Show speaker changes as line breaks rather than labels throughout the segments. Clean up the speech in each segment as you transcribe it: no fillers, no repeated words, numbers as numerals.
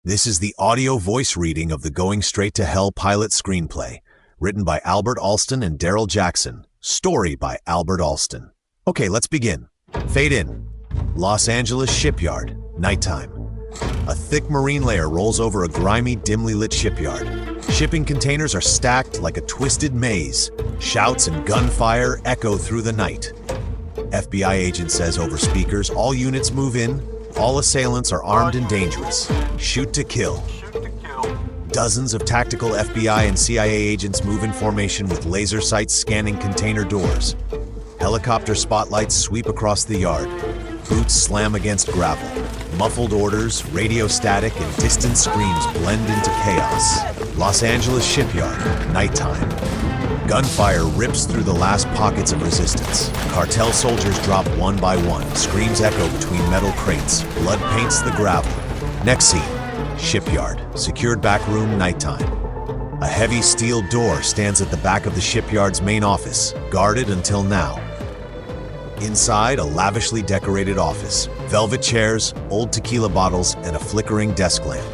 This is the audio voice reading of the Going Straight to Hell pilot screenplay, written by Albert Alston and Daryl Jackson. Story by Albert Alston. Okay, let's begin. Fade in. Los Angeles shipyard, nighttime. A thick marine layer rolls over a grimy, dimly lit shipyard. Shipping containers are stacked like a twisted maze. Shouts and gunfire echo through the night. FBI agent says over speakers, all units move in. All assailants are armed and dangerous. Shoot to kill. Dozens of tactical FBI and CIA agents move in formation with laser sights scanning container doors. Helicopter spotlights sweep across the yard. Boots slam against gravel. Muffled orders, radio static, and distant screams blend into chaos. Los Angeles shipyard, nighttime. Gunfire rips through the last pockets of resistance. Cartel soldiers drop one by one. Screams echo between metal crates. Blood paints the gravel. Next scene, shipyard. Secured back room, nighttime. A heavy steel door stands at the back of the shipyard's main office, guarded until now. Inside, a lavishly decorated office. Velvet chairs, old tequila bottles, and a flickering desk lamp.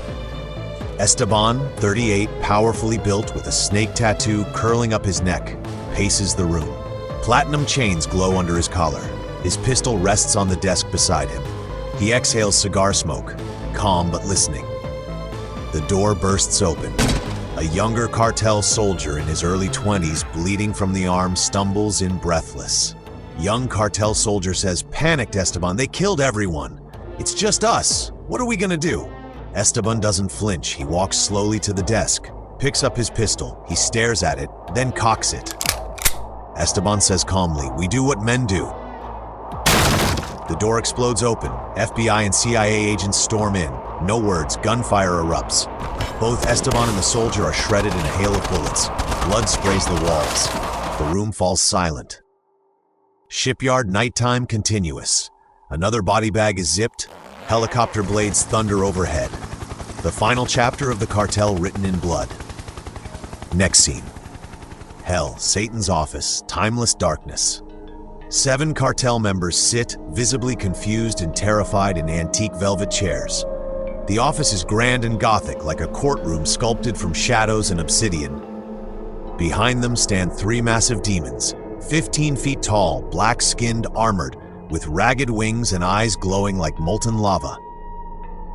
Esteban, 38, powerfully built with a snake tattoo curling up his neck, paces the room. Platinum chains glow under his collar. His pistol rests on the desk beside him. He exhales cigar smoke, calm but listening. The door bursts open. A younger cartel soldier in his early 20s, bleeding from the arm, stumbles in breathless. Young cartel soldier says, "Panicked, Esteban, they killed everyone. It's just us. What are we gonna do?" Esteban doesn't flinch. He walks slowly to the desk, picks up his pistol. He stares at it, then cocks it. Esteban says calmly, "We do what men do." The door explodes open. FBI and CIA agents storm in. No words, gunfire erupts. Both Esteban and the soldier are shredded in a hail of bullets. Blood sprays the walls. The room falls silent. Shipyard, nighttime, continuous. Another body bag is zipped. Helicopter blades thunder overhead. The final chapter of the cartel written in blood. Next scene. Hell, Satan's office, timeless darkness. 7 cartel members sit, visibly confused and terrified in antique velvet chairs. The office is grand and gothic, like a courtroom sculpted from shadows and obsidian. Behind them stand 3 massive demons, 15 feet tall, black-skinned, armored, with ragged wings and eyes glowing like molten lava.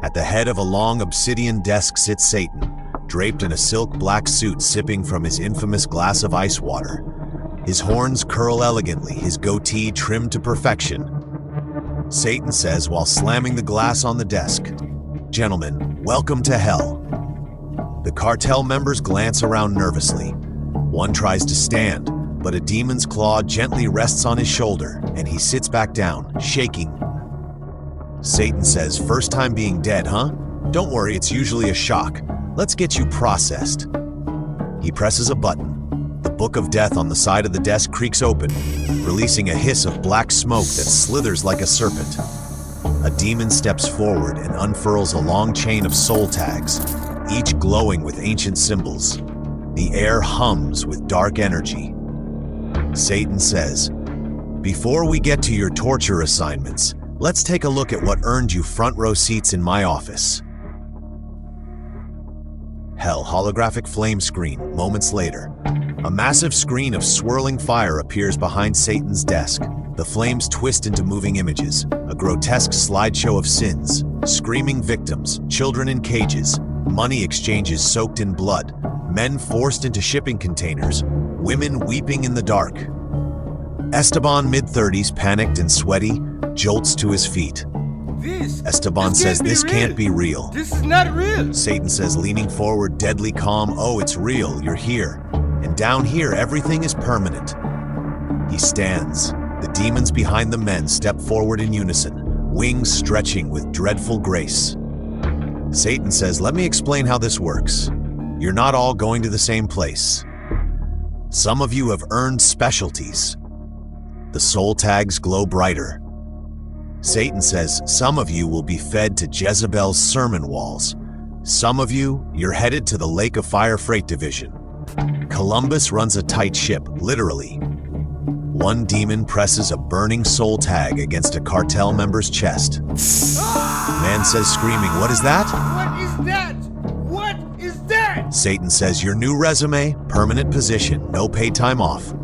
At the head of a long obsidian desk sits Satan, draped in a silk black suit sipping from his infamous glass of ice water. His horns curl elegantly, his goatee trimmed to perfection. Satan says while slamming the glass on the desk, "Gentlemen, welcome to hell." The cartel members glance around nervously. One tries to stand, but a demon's claw gently rests on his shoulder, and he sits back down, shaking. Satan says, "First time being dead, huh? Don't worry, it's usually a shock. Let's get you processed." He presses a button. The book of death on the side of the desk creaks open, releasing a hiss of black smoke that slithers like a serpent. A demon steps forward and unfurls a long chain of soul tags, each glowing with ancient symbols. The air hums with dark energy. Satan says, "Before we get to your torture assignments, let's take a look at what earned you front row seats in my office." Hell, holographic flame screen, moments later. A massive screen of swirling fire appears behind Satan's desk. The flames twist into moving images, a grotesque slideshow of sins, screaming victims, children in cages, money exchanges soaked in blood, men forced into shipping containers, women weeping in the dark. Esteban, mid-30s, panicked and sweaty, jolts to his feet. Esteban says, "This can't be real.
This is not real."
Satan says, leaning forward, deadly calm, "Oh, it's real. You're here. And down here, everything is permanent." He stands. The demons behind the men step forward in unison, wings stretching with dreadful grace. Satan says, "Let me explain how this works. You're not all going to the same place. Some of you have earned specialties." The soul tags glow brighter. Satan says, "Some of you will be fed to Jezebel's sermon walls. Some of you, you're headed to the Lake of Fire Freight Division. Columbus runs a tight ship, literally." One demon presses a burning soul tag against a cartel member's chest. The man says, screaming, "What is that?"
What is that? What is that?
Satan says, your new resume, permanent position, no paid time off.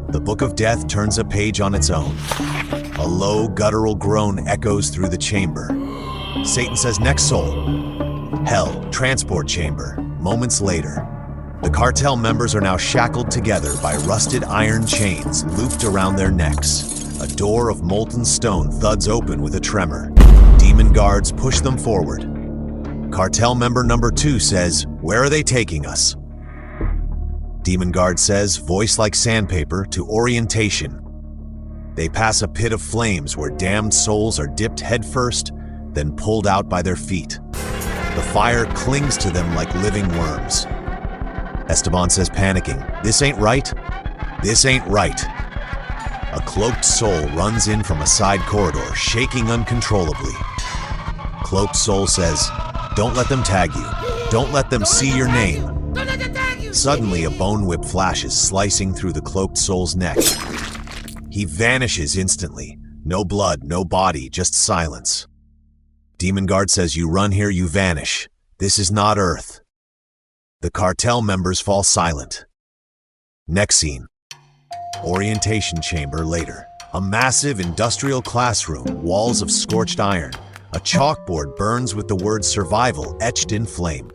The Book of Death turns a page on its own. A low, guttural groan echoes through the chamber. Satan says, next soul. Hell, transport chamber. Moments later, the cartel members are now shackled together by rusted iron chains looped around their necks. A door of molten stone thuds open with a tremor. Demon guards push them forward. Cartel member number 2 says, where are they taking us? Demon guard says, voice like sandpaper, to orientation. They pass a pit of flames where damned souls are dipped headfirst, then pulled out by their feet. The fire clings to them like living worms. Esteban says, panicking, this ain't right. This ain't right. A cloaked soul runs in from a side corridor, shaking uncontrollably. Cloaked soul says, don't let them tag you. Don't let them see your name. Suddenly, a bone whip flashes, slicing through the cloaked soul's neck. He vanishes instantly. No blood, no body, just silence. Demon guard says, you run here, you vanish. This is not Earth. The cartel members fall silent. Next scene. Orientation chamber later. A massive industrial classroom, walls of scorched iron. A chalkboard burns with the word survival etched in flame.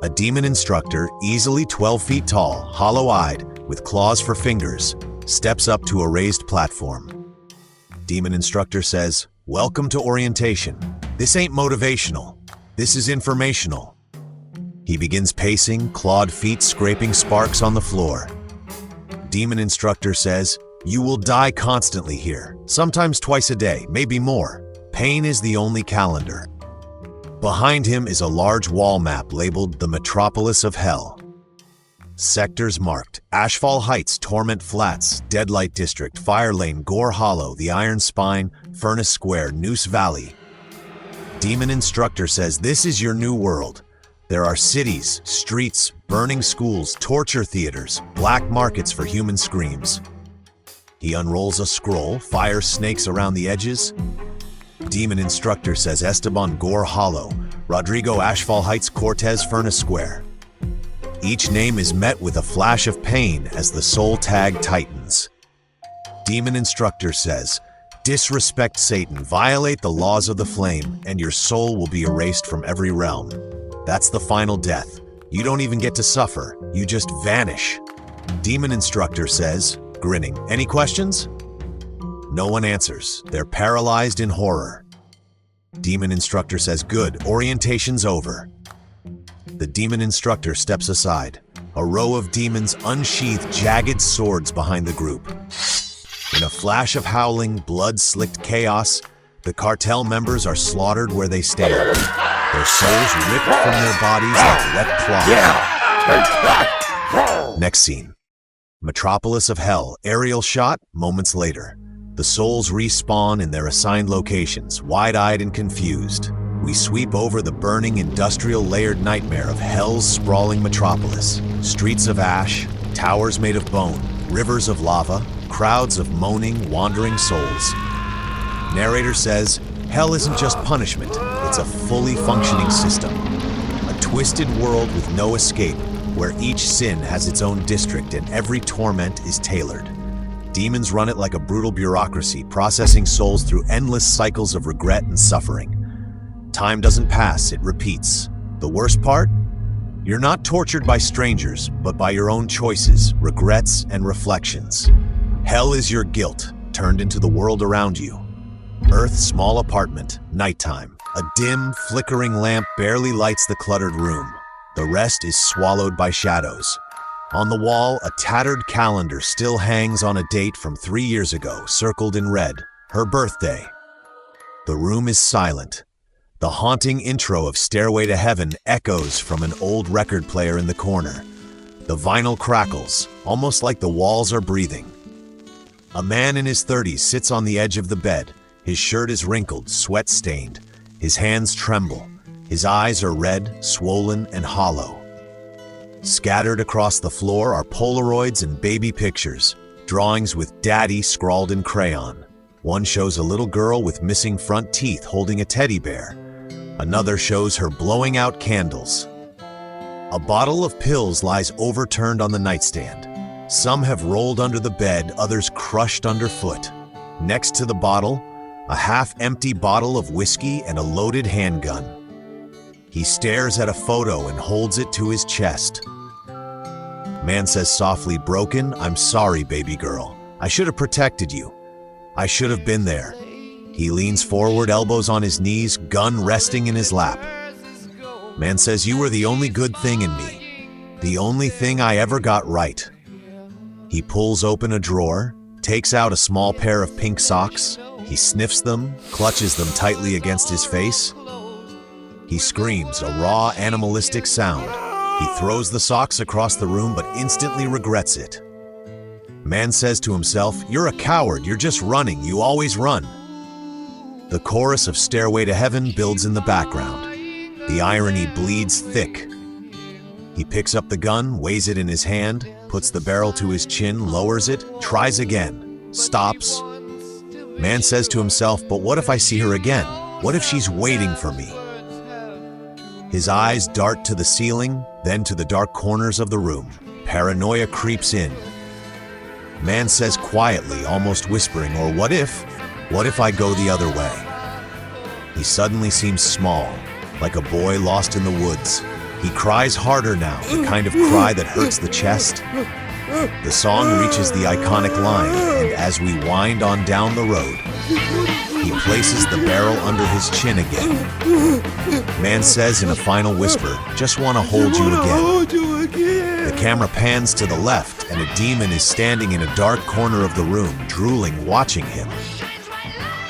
A demon instructor, easily 12 feet tall, hollow-eyed, with claws for fingers, steps up to a raised platform. Demon instructor says, welcome to orientation. This ain't motivational. This is informational. He begins pacing, clawed feet scraping sparks on the floor. Demon instructor says, you will die constantly here, sometimes twice a day, maybe more. Pain is the only calendar. Behind him is a large wall map labeled the Metropolis of Hell. Sectors marked: Ashfall Heights, Torment Flats, Deadlight District, Fire Lane, Gore Hollow, the Iron Spine, Furnace Square, Noose Valley. Demon instructor says, this is your new world. There are cities, streets, burning schools, torture theaters, black markets for human screams. He unrolls a scroll, fire snakes around the edges. Demon instructor says, Esteban, Gore Hollow, Rodrigo, Ashfall Heights, Cortez, Furnace Square. Each name is met with a flash of pain as the soul tag tightens. Demon instructor says, disrespect Satan, violate the laws of the flame, and your soul will be erased from every realm. That's the final death. You don't even get to suffer, you just vanish. Demon instructor says, grinning, any questions? No one answers. They're paralyzed in horror. Demon instructor says, good, orientation's over. The demon instructor steps aside. A row of demons unsheathe jagged swords behind the group. In a flash of howling, blood-slicked chaos, the cartel members are slaughtered where they stand. Their souls ripped from their bodies like wet cloth. Next scene. Metropolis of Hell, aerial shot, moments later. The souls respawn in their assigned locations, wide-eyed and confused. We sweep over the burning industrial layered nightmare of Hell's sprawling metropolis. Streets of ash, towers made of bone, rivers of lava, crowds of moaning, wandering souls. Narrator says, Hell isn't just punishment, it's a fully functioning system. A twisted world with no escape, where each sin has its own district and every torment is tailored. Demons run it like a brutal bureaucracy, processing souls through endless cycles of regret and suffering. Time doesn't pass, it repeats. The worst part? You're not tortured by strangers, but by your own choices, regrets, and reflections. Hell is your guilt, turned into the world around you. Earth, small apartment, nighttime. A dim, flickering lamp barely lights the cluttered room. The rest is swallowed by shadows. On the wall, a tattered calendar still hangs on a date from 3 years ago, circled in red, her birthday. The room is silent. The haunting intro of Stairway to Heaven echoes from an old record player in the corner. The vinyl crackles, almost like the walls are breathing. A man in his 30s sits on the edge of the bed. His shirt is wrinkled, sweat-stained. His hands tremble. His eyes are red, swollen, and hollow. Scattered across the floor are Polaroids and baby pictures, drawings with Daddy scrawled in crayon. One shows a little girl with missing front teeth holding a teddy bear. Another shows her blowing out candles. A bottle of pills lies overturned on the nightstand. Some have rolled under the bed, others crushed underfoot. Next to the bottle, a half-empty bottle of whiskey and a loaded handgun. He stares at a photo and holds it to his chest. Man says softly, "Broken, I'm sorry, baby girl. I should have protected you. I should have been there." He leans forward, elbows on his knees, gun resting in his lap. Man says, "You were the only good thing in me. The only thing I ever got right." He pulls open a drawer, takes out a small pair of pink socks. He sniffs them, clutches them tightly against his face. He screams, a raw, animalistic sound. He throws the socks across the room but instantly regrets it. Man says to himself, "You're a coward, you're just running, you always run." The chorus of Stairway to Heaven builds in the background. The irony bleeds thick. He picks up the gun, weighs it in his hand, puts the barrel to his chin, lowers it, tries again, stops. Man says to himself, "But what if I see her again? What if she's waiting for me?" His eyes dart to the ceiling, then to the dark corners of the room. Paranoia creeps in. Man says quietly, almost whispering, "Or what if I go the other way?" He suddenly seems small, like a boy lost in the woods. He cries harder now, the kind of cry that hurts the chest. The song reaches the iconic line, and as we wind on down the road, he places the barrel under his chin again. Man says in a final whisper, "Just want to hold you again." The camera pans to the left, and a demon is standing in a dark corner of the room, drooling, watching him.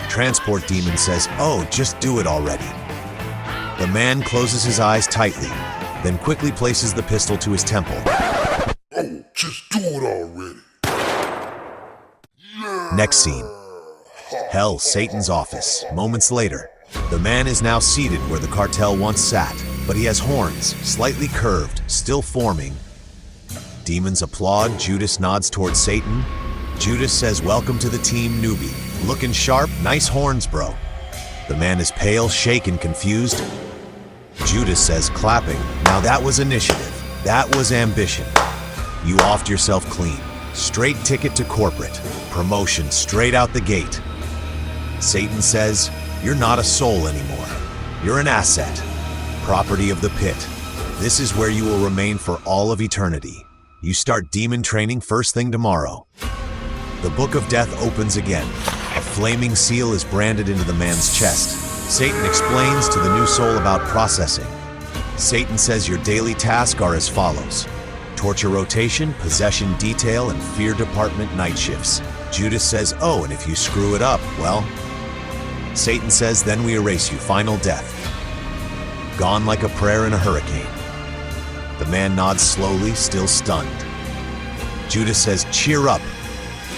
Transport demon says, "Oh, just do it already." The man closes his eyes tightly, then quickly places the pistol to his temple.
"Oh, just do it already."
Next scene. Hell, Satan's office. Moments later, the man is now seated where the cartel once sat, but he has horns, slightly curved, still forming. Demons applaud. Judas nods towards Satan. Judas says, "Welcome to the team, newbie. Looking sharp, nice horns, bro." The man is pale, shaken, confused. Judas says, clapping, "Now that was initiative. That was ambition. You offed yourself clean. Straight ticket to corporate. Promotion straight out the gate." Satan says, "You're not a soul anymore. You're an asset. Property of the pit. This is where you will remain for all of eternity. You start demon training first thing tomorrow." The Book of Death opens again. A flaming seal is branded into the man's chest. Satan explains to the new soul about processing. Satan says your daily tasks are as follows: torture rotation, possession detail, and fear department night shifts. Judas says, "Oh, and if you screw it up, well..." Satan says, "Then we erase you, final death." Gone like a prayer in a hurricane. The man nods slowly, still stunned. Judas says, "Cheer up.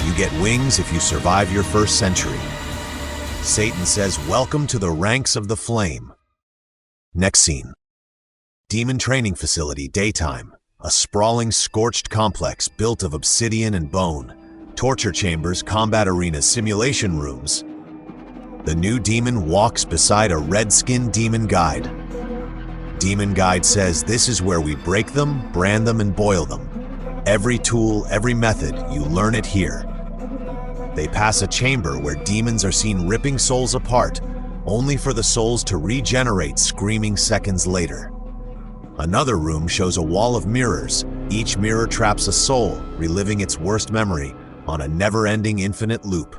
You get wings if you survive your first century." Satan says, "Welcome to the ranks of the flame." Next scene. Demon training facility, daytime. A sprawling, scorched complex built of obsidian and bone. Torture chambers, combat arenas, simulation rooms. The new demon walks beside a red-skinned demon guide. Demon guide says, "This is where we break them, brand them, and boil them. Every tool, every method, you learn it here." They pass a chamber where demons are seen ripping souls apart, only for the souls to regenerate screaming seconds later. Another room shows a wall of mirrors. Each mirror traps a soul, reliving its worst memory on a never-ending infinite loop.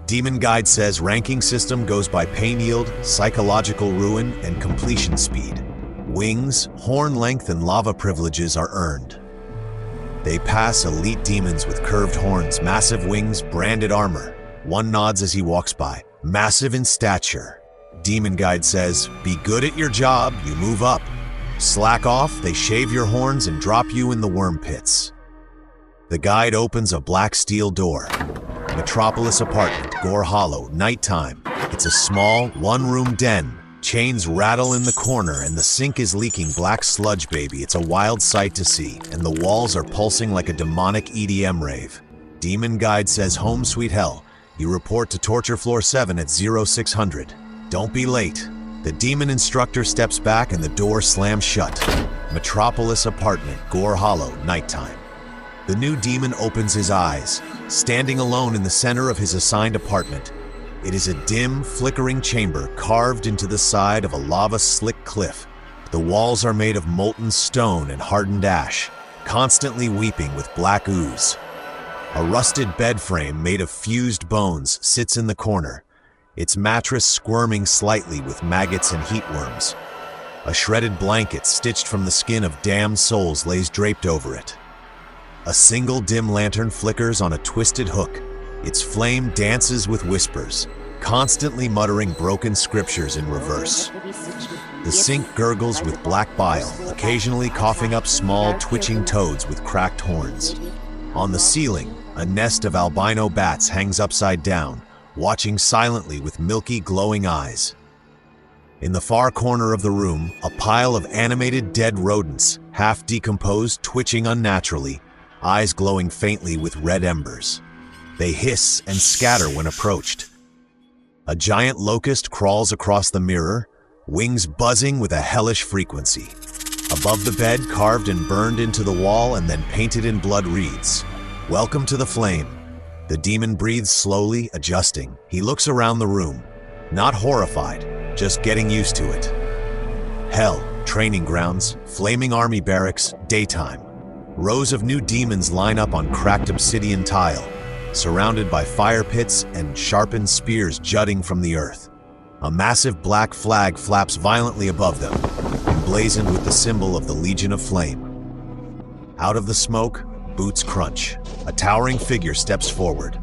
Demon Guide says ranking system goes by pain yield, psychological ruin, and completion speed. Wings, horn length, and lava privileges are earned. They pass elite demons with curved horns, massive wings, branded armor. One nods as he walks by. Massive in stature. Demon Guide says, "Be good at your job, you move up. Slack off, they shave your horns and drop you in the worm pits." The guide opens a black steel door. Metropolis apartment, Gore Hollow, nighttime. It's a small, one-room den. Chains rattle in the corner and the sink is leaking black sludge, baby. It's a wild sight to see, and the walls are pulsing like a demonic EDM rave. Demon Guide says, "Home sweet hell. You report to torture floor 7 at 0600. Don't be late." The demon instructor steps back and the door slams shut. Metropolis apartment, Gore Hollow, nighttime. The new demon opens his eyes, standing alone in the center of his assigned apartment. It is a dim, flickering chamber carved into the side of a lava-slick cliff. The walls are made of molten stone and hardened ash, constantly weeping with black ooze. A rusted bed frame made of fused bones sits in the corner, its mattress squirming slightly with maggots and heatworms. A shredded blanket stitched from the skin of damned souls lays draped over it. A single dim lantern flickers on a twisted hook. Its flame dances with whispers, constantly muttering broken scriptures in reverse. The sink gurgles with black bile, occasionally coughing up small, twitching toads with cracked horns. On the ceiling, a nest of albino bats hangs upside down, watching silently with milky, glowing eyes. In the far corner of the room, a pile of animated dead rodents, half decomposed, twitching unnaturally, eyes glowing faintly with red embers. They hiss and scatter when approached. A giant locust crawls across the mirror, wings buzzing with a hellish frequency. Above the bed, carved and burned into the wall and then painted in blood reads, "Welcome to the flame." The demon breathes slowly, adjusting. He looks around the room, not horrified, just getting used to it. Hell, training grounds, flaming army barracks, daytime. Rows of new demons line up on cracked obsidian tile, surrounded by fire pits and sharpened spears jutting from the earth. A massive black flag flaps violently above them, emblazoned with the symbol of the Legion of Flame. Out of the smoke, boots crunch. A towering figure steps forward.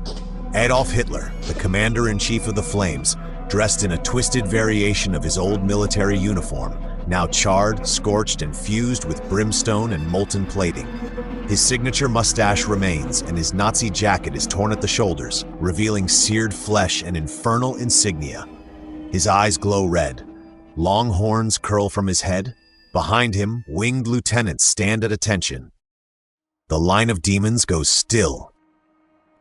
Adolf Hitler, the commander-in-chief of the Flames, dressed in a twisted variation of his old military uniform, now charred, scorched, and fused with brimstone and molten plating. His signature mustache remains, and his Nazi jacket is torn at the shoulders, revealing seared flesh and infernal insignia. His eyes glow red. Long horns curl from his head. Behind him, winged lieutenants stand at attention. The line of demons goes still.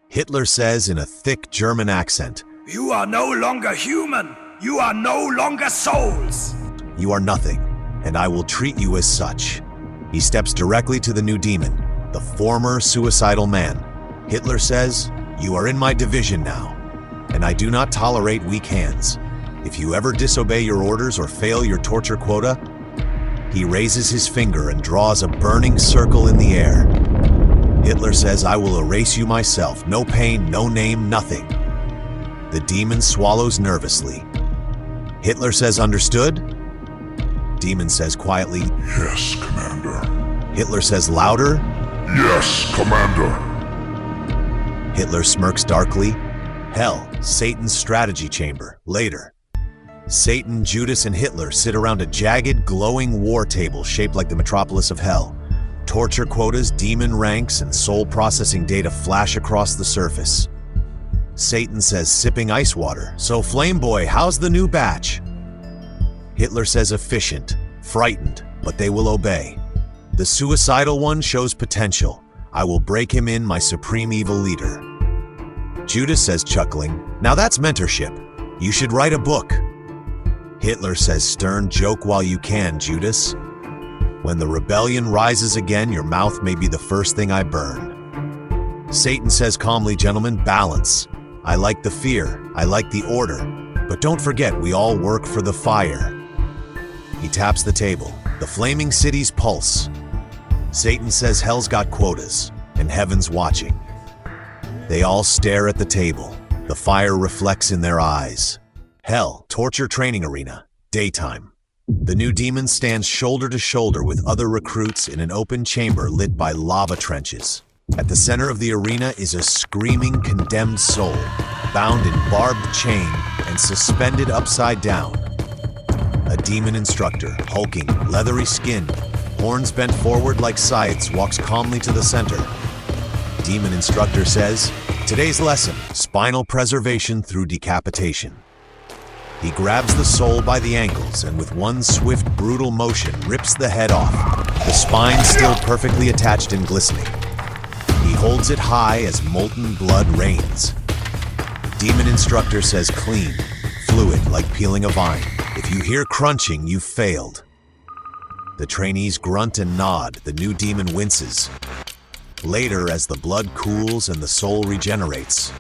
Hitler says in a thick German accent,
You are no longer human. You are no longer souls.
"You are nothing, and I will treat you as such." He steps directly to the new demon, the former suicidal man. Hitler says, "You are in my division now, and I do not tolerate weak hands. If you ever disobey your orders or fail your torture quota," he raises his finger and draws a burning circle in the air. Hitler says, "I will erase you myself. No pain, no name, nothing." The demon swallows nervously. Hitler says, "Understood?" Demon says quietly,
Yes, Commander.
Hitler says louder.
Yes, Commander.
Hitler smirks darkly. Hell, Satan's strategy chamber, later. Satan, Judas, and Hitler sit around a jagged, glowing war table shaped like the metropolis of hell. Torture quotas, demon ranks, and soul processing data flash across the surface. Satan says, sipping ice water, "So, Flame Boy, how's the new batch?" Hitler says, efficient, frightened, but they will obey. The suicidal one shows potential. I will break him in, my supreme evil leader. Judas says, chuckling, "Now that's mentorship. You should write a book." Hitler says, stern, "Joke while you can, Judas. When the rebellion rises again, your mouth may be the first thing I burn." Satan says calmly, "Gentlemen, balance. I like the fear, I like the order, but don't forget we all work for the fire." He taps the table. The flaming cities pulse. Satan says hell's got quotas, and heaven's watching. They all stare at the table. The fire reflects in their eyes. Hell, torture training arena, daytime. The new demon stands shoulder to shoulder with other recruits in an open chamber lit by lava trenches. At the center of the arena is a screaming, condemned soul, bound in barbed chain and suspended upside down. A demon instructor, hulking, leathery skin, horns bent forward like scythes, walks calmly to the center. Demon instructor says, "Today's lesson, spinal preservation through decapitation." He grabs the soul by the ankles and with one swift, brutal motion rips the head off, the spine still perfectly attached and glistening. He holds it high as molten blood rains. Demon instructor says clean, fluid like peeling a vine. If you hear crunching, you've failed. The trainees grunt and nod. The new demon winces. Later, as the blood cools and the soul regenerates,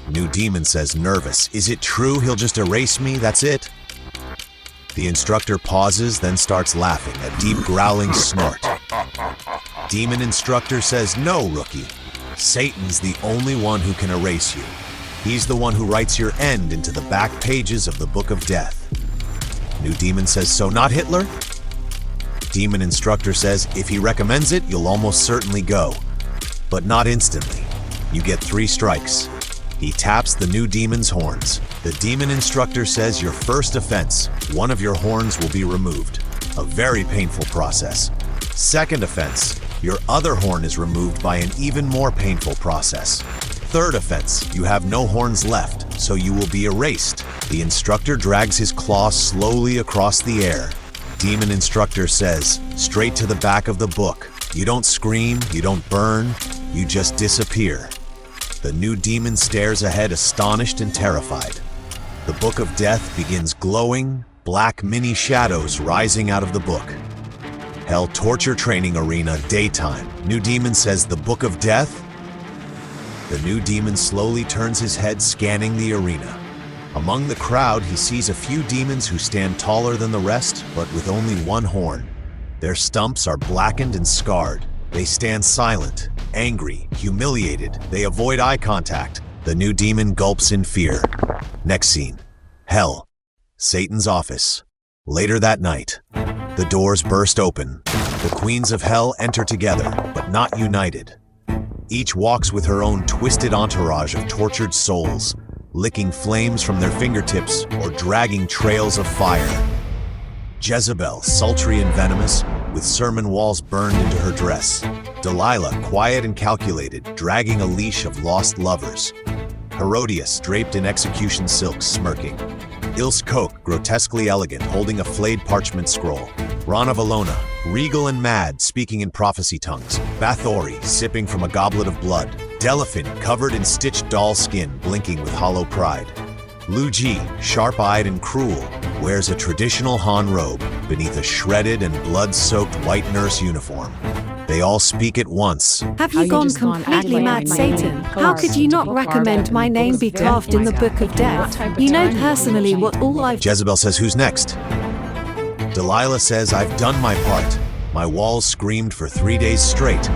new demon says, nervous, "Is it true he'll just erase me? That's it?" The instructor pauses, then starts laughing, a deep growling snort. Demon instructor says, "No, rookie. Satan's the only one who can erase you. He's the one who writes your end into the back pages of the Book of Death." New demon says, "So not Hitler?" Demon instructor says, "If he recommends it, you'll almost certainly go. But not instantly. You get 3 strikes." He taps the new demon's horns. The demon instructor says, "Your first offense, one of your horns will be removed. A very painful process. Second offense, your other horn is removed by an even more painful process. Third offense, you have no horns left, so you will be erased." The instructor drags his claw slowly across the air. Demon instructor says, "Straight to the back of the book. You don't scream, you don't burn, you just disappear." The new demon stares ahead, astonished and terrified. The Book of Death begins glowing, black mini shadows rising out of the book. Hell torture training arena, daytime. New demon says, "The Book of Death?" The new demon slowly turns his head, scanning the arena. Among the crowd, he sees a few demons who stand taller than the rest, but with only one horn. Their stumps are blackened and scarred. They stand silent, angry, humiliated. They avoid eye contact. The new demon gulps in fear. Next scene. Hell. Satan's office. Later that night, the doors burst open. The queens of hell enter together, but not united. Each walks with her own twisted entourage of tortured souls, licking flames from their fingertips or dragging trails of fire. Jezebel, sultry and venomous, with sermon walls burned into her dress. Delilah, quiet and calculated, dragging a leash of lost lovers. Herodias, draped in execution silks, smirking. Ilse Koch, grotesquely elegant, holding a flayed parchment scroll. Rana Valona, regal and mad, speaking in prophecy tongues. Bathory, sipping from a goblet of blood. Delphine, covered in stitched doll skin, blinking with hollow pride. Lu Ji, sharp-eyed and cruel, wears a traditional Han robe beneath a shredded and blood-soaked white nurse uniform. They all speak at once.
Have you gone completely mad, Satan? How could you not recommend my name be carved in the Book of Death? You know personally what all I've...
Jezebel says, "Who's next?" Delilah says, "I've done my part. My walls screamed for 3 days straight."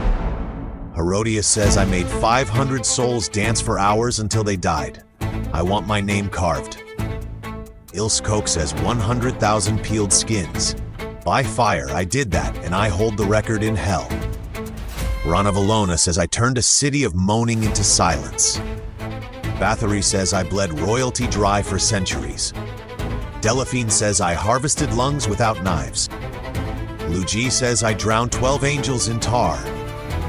Herodias says, "I made 500 souls dance for hours until they died. I want my name carved." Ilse Koch says, 100,000 peeled skins. By fire, I did that, and I hold the record in hell. Rana Valona says, "I turned a city of moaning into silence." Bathory says, "I bled royalty dry for centuries." Delphine says, "I harvested lungs without knives." Lu Ji says, "I drowned 12 angels in tar."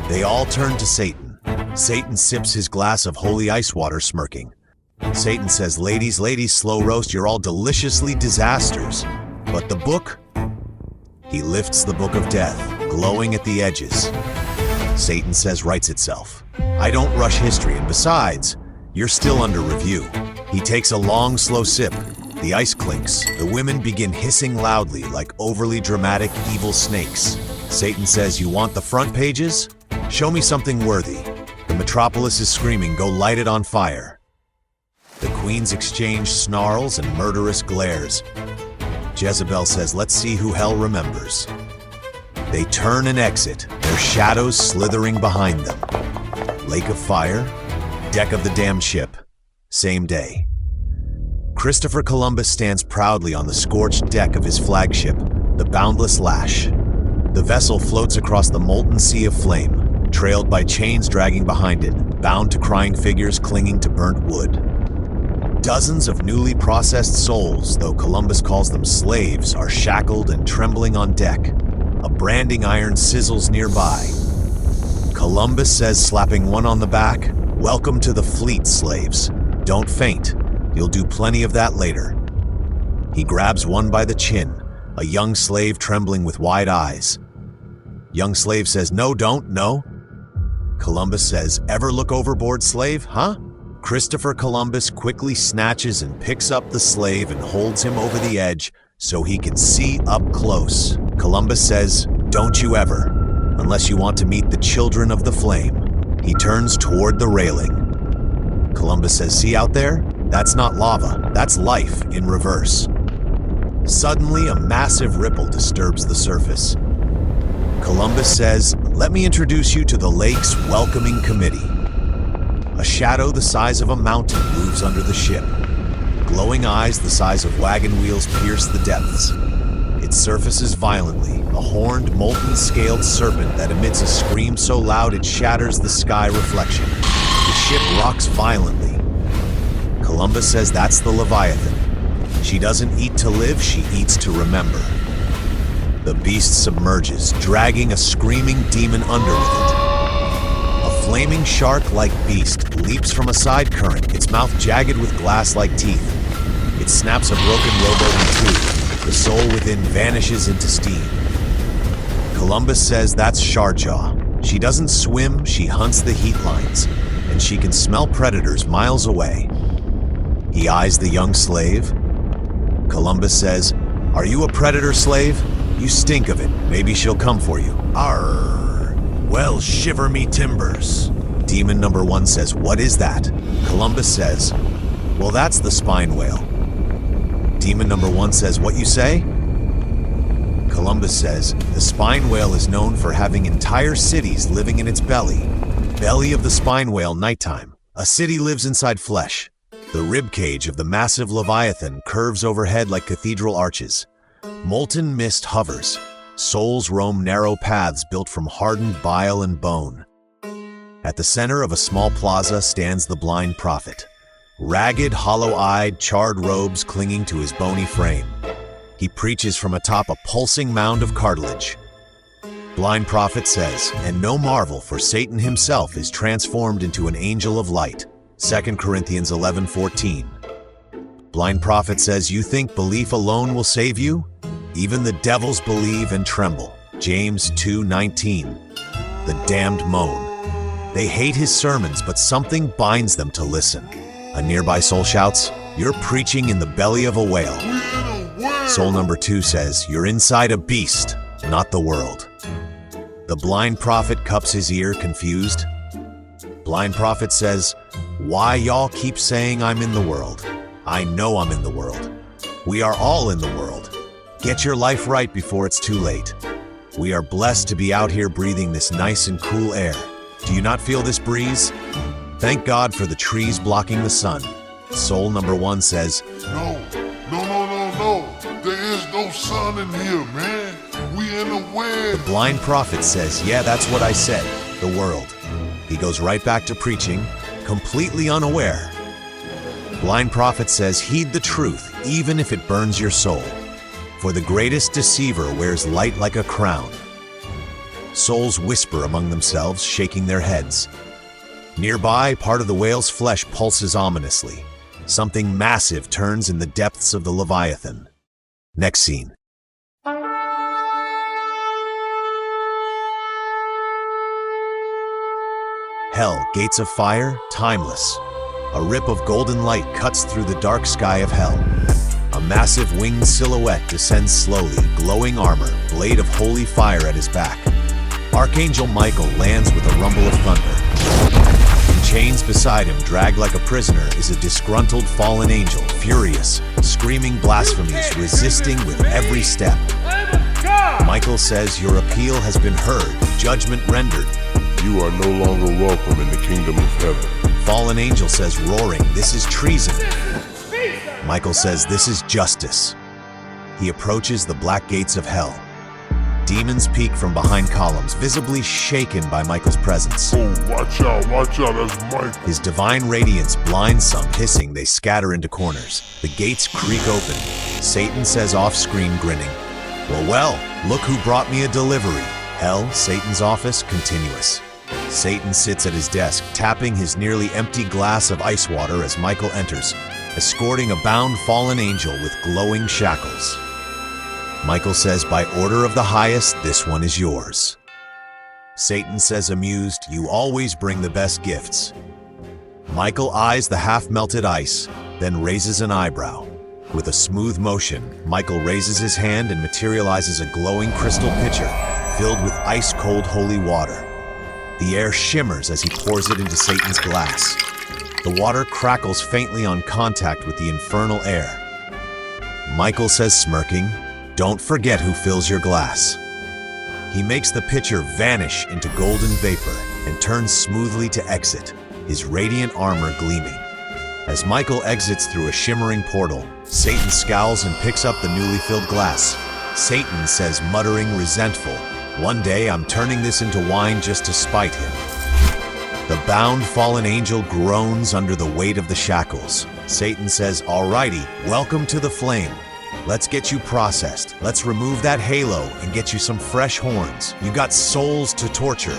They all turn to Satan. Satan sips his glass of holy ice water, smirking. Satan says, ladies, slow roast, you're all deliciously disasters. But the book?" He lifts the Book of Death, glowing at the edges. Satan says, "Writes itself. I don't rush history, and besides, you're still under review." He takes a long, slow sip. The ice clinks. The women begin hissing loudly like overly dramatic evil snakes. Satan says, "You want the front pages? Show me something worthy." The metropolis is screaming, "Go light it on fire." The queens exchange snarls and murderous glares. Jezebel says, "Let's see who hell remembers." They turn and exit, their shadows slithering behind them. Lake of Fire, deck of the damned ship, same day. Christopher Columbus stands proudly on the scorched deck of his flagship, the Boundless Lash. The vessel floats across the molten sea of flame, trailed by chains dragging behind it, bound to crying figures clinging to burnt wood. Dozens of newly processed souls, though Columbus calls them slaves, are shackled and trembling on deck. A branding iron sizzles nearby. Columbus says, slapping one on the back, "Welcome to the fleet, slaves. Don't faint. You'll do plenty of that later." He grabs one by the chin, a young slave trembling with wide eyes. Young slave says, "No, don't, no." Columbus says, "Ever look overboard, slave, huh? Christopher Columbus quickly snatches and picks up the slave and holds him over the edge so he can see up close. Columbus says, "Don't you ever, unless you want to meet the children of the flame." He turns toward the railing. Columbus says, "See out there? That's not lava, that's life in reverse." Suddenly, a massive ripple disturbs the surface. Columbus says, "Let me introduce you to the lake's welcoming committee." A shadow the size of a mountain moves under the ship. Glowing eyes the size of wagon wheels pierce the depths. It surfaces violently, a horned, molten-scaled serpent that emits a scream so loud it shatters the sky reflection. The ship rocks violently. Columbus says that's the Leviathan. She doesn't eat to live, she eats to remember. The beast submerges, dragging a screaming demon under with it. A flaming shark-like beast leaps from a side current, its mouth jagged with glass-like teeth. It snaps a broken rowboat in two. The soul within vanishes into steam. Columbus says that's Sharjaw. She doesn't swim, she hunts the heat lines, and she can smell predators miles away. He eyes the young slave. Columbus says, "Are you a predator, slave? You stink of it. Maybe she'll come for you." "Arr! Well, shiver me timbers." Demon number 1 says, "What is that?" Columbus says, "Well, that's the spine whale." Demon number 1 says, "What you say?" Columbus says, "The spine whale is known for having entire cities living in its belly. Belly of the spine whale, nighttime. A city lives inside flesh. The rib cage of the massive Leviathan curves overhead like cathedral arches. Molten mist hovers. Souls roam narrow paths built from hardened bile and bone. At the center of a small plaza stands the blind prophet. Ragged, hollow-eyed, charred robes clinging to his bony frame. He preaches from atop a pulsing mound of cartilage. Blind prophet says, "And no marvel, for Satan himself is transformed into an angel of light." 2 Corinthians 11:14. Blind prophet says, "You think belief alone will save you? Even the devils believe and tremble." James 2:19. The damned moan. They hate his sermons, but something binds them to listen. A nearby soul shouts, "You're preaching in the belly of a whale." Soul number 2 says, "You're inside a beast, not the world." The blind prophet cups his ear, confused. Blind prophet says, "Why y'all keep saying I'm in the world? I know I'm in the world. We are all in the world. Get your life right before it's too late. We are blessed to be out here breathing this nice and cool air. Do you not feel this breeze? Thank God for the trees blocking the sun." Soul number 1 says,
No. There is no sun in here, man. We in the wind.
Blind prophet says, "Yeah, that's what I said, the world." He goes right back to preaching, completely unaware. Blind prophet says, "Heed the truth, even if it burns your soul. For the greatest deceiver wears light like a crown." Souls whisper among themselves, shaking their heads. Nearby, part of the whale's flesh pulses ominously. Something massive turns in the depths of the Leviathan. Next scene. Hell, gates of fire, timeless. A rip of golden light cuts through the dark sky of hell. A massive winged silhouette descends slowly, glowing armor, blade of holy fire at his back. Archangel Michael lands with a rumble of thunder. In chains beside him, dragged like a prisoner, is a disgruntled fallen angel, furious, screaming blasphemies, resisting with every step. Michael says, "Your appeal has been heard, judgment rendered."
You are no longer welcome in the kingdom of heaven.
Fallen angel says, roaring, "This is treason." Michael says, "This is justice." He approaches the black gates of hell. Demons peek from behind columns, visibly shaken by Michael's presence.
Oh, watch out, that's Michael.
His divine radiance blinds some, hissing, they scatter into corners. The gates creak open. Satan says off-screen, grinning, Well, look who brought me a delivery." Hell, Satan's office, continuous. Satan sits at his desk, tapping his nearly empty glass of ice water as Michael enters, escorting a bound fallen angel with glowing shackles. Michael says, "By order of the highest, this one is yours." Satan says, amused, "You always bring the best gifts." Michael eyes the half-melted ice, then raises an eyebrow. With a smooth motion, Michael raises his hand and materializes a glowing crystal pitcher filled with ice-cold holy water. The air shimmers as he pours it into Satan's glass. The water crackles faintly on contact with the infernal air. Michael says, smirking, "Don't forget who fills your glass." He makes the pitcher vanish into golden vapor and turns smoothly to exit, his radiant armor gleaming. As Michael exits through a shimmering portal, Satan scowls and picks up the newly filled glass. Satan says, muttering resentful, "One day I'm turning this into wine just to spite him." The bound fallen angel groans under the weight of the shackles. Satan says, "Alrighty, welcome to the flame. Let's get you processed. Let's remove that halo and get you some fresh horns. You got souls to torture."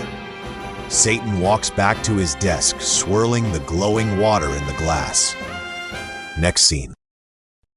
Satan walks back to his desk, swirling the glowing water in the glass. Next scene.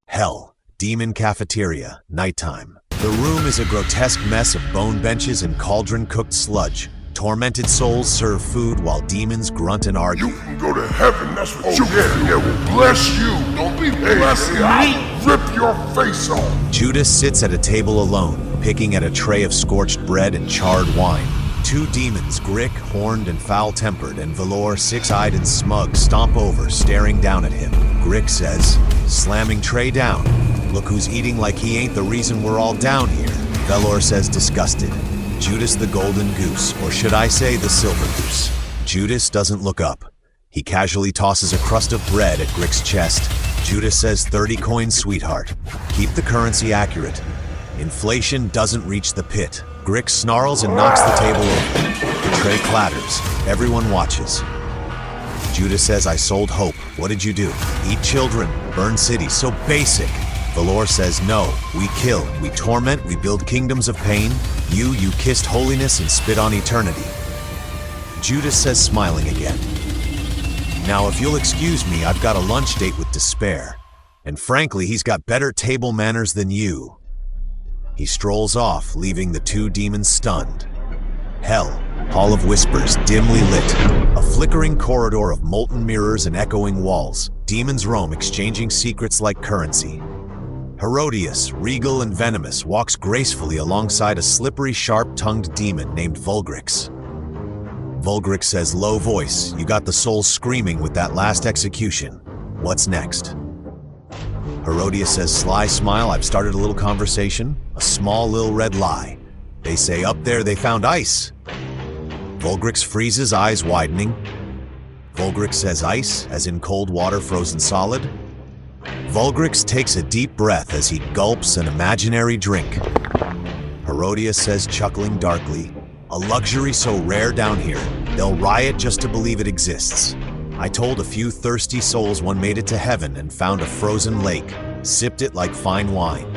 Hell, Demon Cafeteria, nighttime. The room is a grotesque mess of bone benches and cauldron-cooked sludge. Tormented souls serve food while demons grunt and argue.
You can go to heaven, that's what you can. Yeah, well, bless you. Don't be blessing me. Rip your face off.
Judas sits at a table alone, picking at a tray of scorched bread and charred wine. Two demons, Grick, horned and foul-tempered, and Valor, six-eyed and smug, stomp over, staring down at him. Grick says, slamming tray down, "Look who's eating like he ain't the reason we're all down here." Valor says, disgusted, "Judas the golden goose, or should I say the silver goose." Judas doesn't look up. He casually tosses a crust of bread at Grick's chest. Judas says, 30 coins, sweetheart. Keep the currency accurate. Inflation doesn't reach the pit. Grick snarls and knocks the table over. The tray clatters. Everyone watches. Judas says, "I sold hope. What did you do? Eat children, burn cities, so basic." Valor says, "No, we kill, we torment, we build kingdoms of pain. You kissed holiness and spit on eternity." Judas says, smiling again, "Now if you'll excuse me, I've got a lunch date with Despair. And frankly, he's got better table manners than you." He strolls off, leaving the two demons stunned. Hell, Hall of Whispers, dimly lit. A flickering corridor of molten mirrors and echoing walls. Demons roam, exchanging secrets like currency. Herodias, regal and venomous, walks gracefully alongside a slippery, sharp-tongued demon named Vulgrix. Vulgrix says, low voice, "You got the souls screaming with that last execution. What's next?" Herodias says, sly smile, "I've started a little conversation. A small little red lie. They say up there they found ice." Vulgrix freezes, eyes widening. Vulgrix says, "Ice, as in cold water frozen solid?" Vulgrix takes a deep breath as he gulps an imaginary drink. Herodias says, chuckling darkly, "A luxury so rare down here, they'll riot just to believe it exists. I told a few thirsty souls one made it to heaven and found a frozen lake, sipped it like fine wine."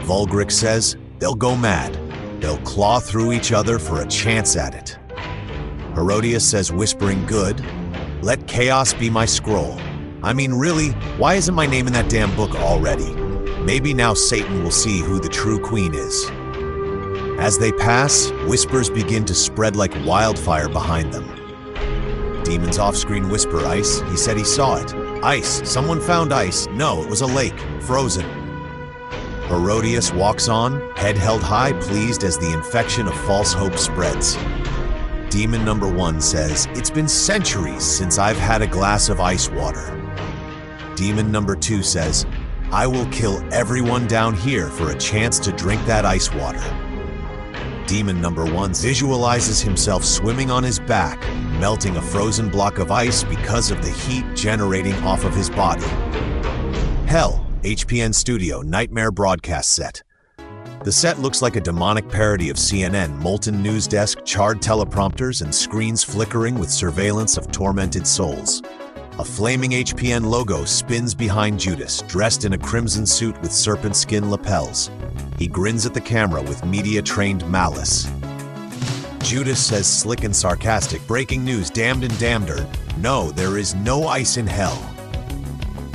Vulgrix says, "They'll go mad. They'll claw through each other for a chance at it." Herodias says, whispering good, "Let chaos be my scroll. I mean, really, why isn't my name in that damn book already? Maybe now Satan will see who the true queen is." As they pass, whispers begin to spread like wildfire behind them. Demons off-screen whisper, "Ice, he said he saw it. Ice, someone found ice. No, it was a lake, frozen." Herodias walks on, head held high, pleased as the infection of false hope spreads. Demon number 1 says, "It's been centuries since I've had a glass of ice water." Demon number 2 says, "I will kill everyone down here for a chance to drink that ice water." Demon number 1 visualizes himself swimming on his back, melting a frozen block of ice because of the heat generating off of his body. Hell, HPN Studio Nightmare broadcast set. The set looks like a demonic parody of CNN, molten news desk, charred teleprompters, and screens flickering with surveillance of tormented souls. A flaming HPN logo spins behind Judas, dressed in a crimson suit with serpent skin lapels. He grins at the camera with media-trained malice. Judas says slick and sarcastic, "Breaking news, damned and damneder. No, there is no ice in hell."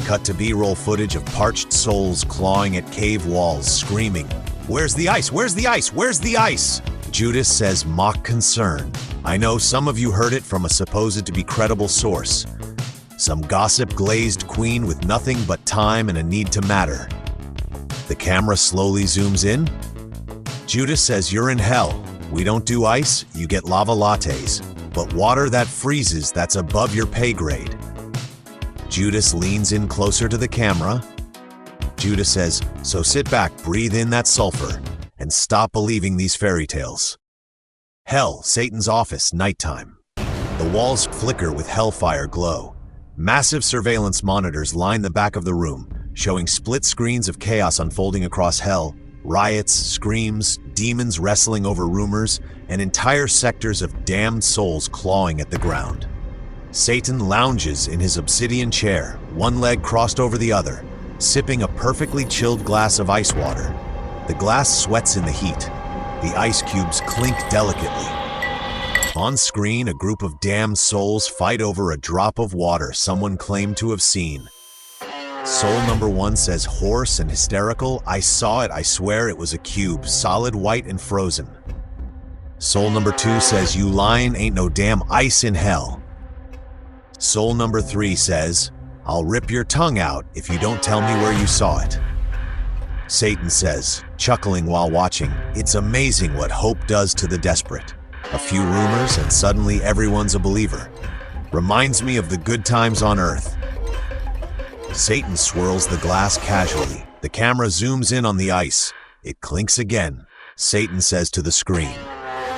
Cut to B-roll footage of parched souls clawing at cave walls, screaming, "Where's the ice? Where's the ice? Where's the ice?" Judas says, mock concern, I know some of you heard it from a supposed to be credible source. Some gossip-glazed queen with nothing but time and a need to matter. The camera slowly zooms in. Judas says you're in hell. We don't do ice, you get lava lattes. But water that freezes, that's above your pay grade. Judas leans in closer to the camera. Judas says, so sit back, breathe in that sulfur, and stop believing these fairy tales. Hell, Satan's office, nighttime. The walls flicker with hellfire glow. Massive surveillance monitors line the back of the room, showing split screens of chaos unfolding across hell, riots, screams, demons wrestling over rumors, and entire sectors of damned souls clawing at the ground. Satan lounges in his obsidian chair, one leg crossed over the other, sipping a perfectly chilled glass of ice water. The glass sweats in the heat. The ice cubes clink delicately. On screen, a group of damned souls fight over a drop of water someone claimed to have seen. Soul number 1 says hoarse and hysterical, I saw it, I swear it was a cube, solid white and frozen. Soul number 2 says you lying, ain't no damn ice in hell. Soul number 3 says, I'll rip your tongue out if you don't tell me where you saw it. Satan says, chuckling while watching, it's amazing what hope does to the desperate. A few rumors and suddenly everyone's a believer. Reminds me of the good times on Earth. Satan swirls the glass casually. The camera zooms in on the ice. It clinks again. Satan says to the screen,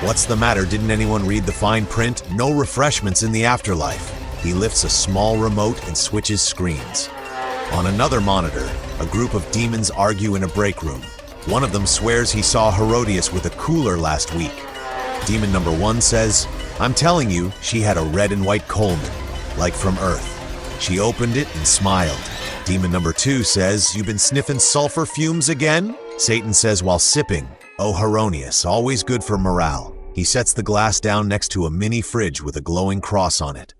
what's the matter? Didn't anyone read the fine print? No refreshments in the afterlife. He lifts a small remote and switches screens. On another monitor, a group of demons argue in a break room. One of them swears he saw Herodias with a cooler last week. Demon number 1 says, I'm telling you, she had a red and white Coleman, like from Earth. She opened it and smiled. Demon number 2 says, you've been sniffing sulfur fumes again? Satan says while sipping, oh Herodias, always good for morale. He sets the glass down next to a mini fridge with a glowing cross on it.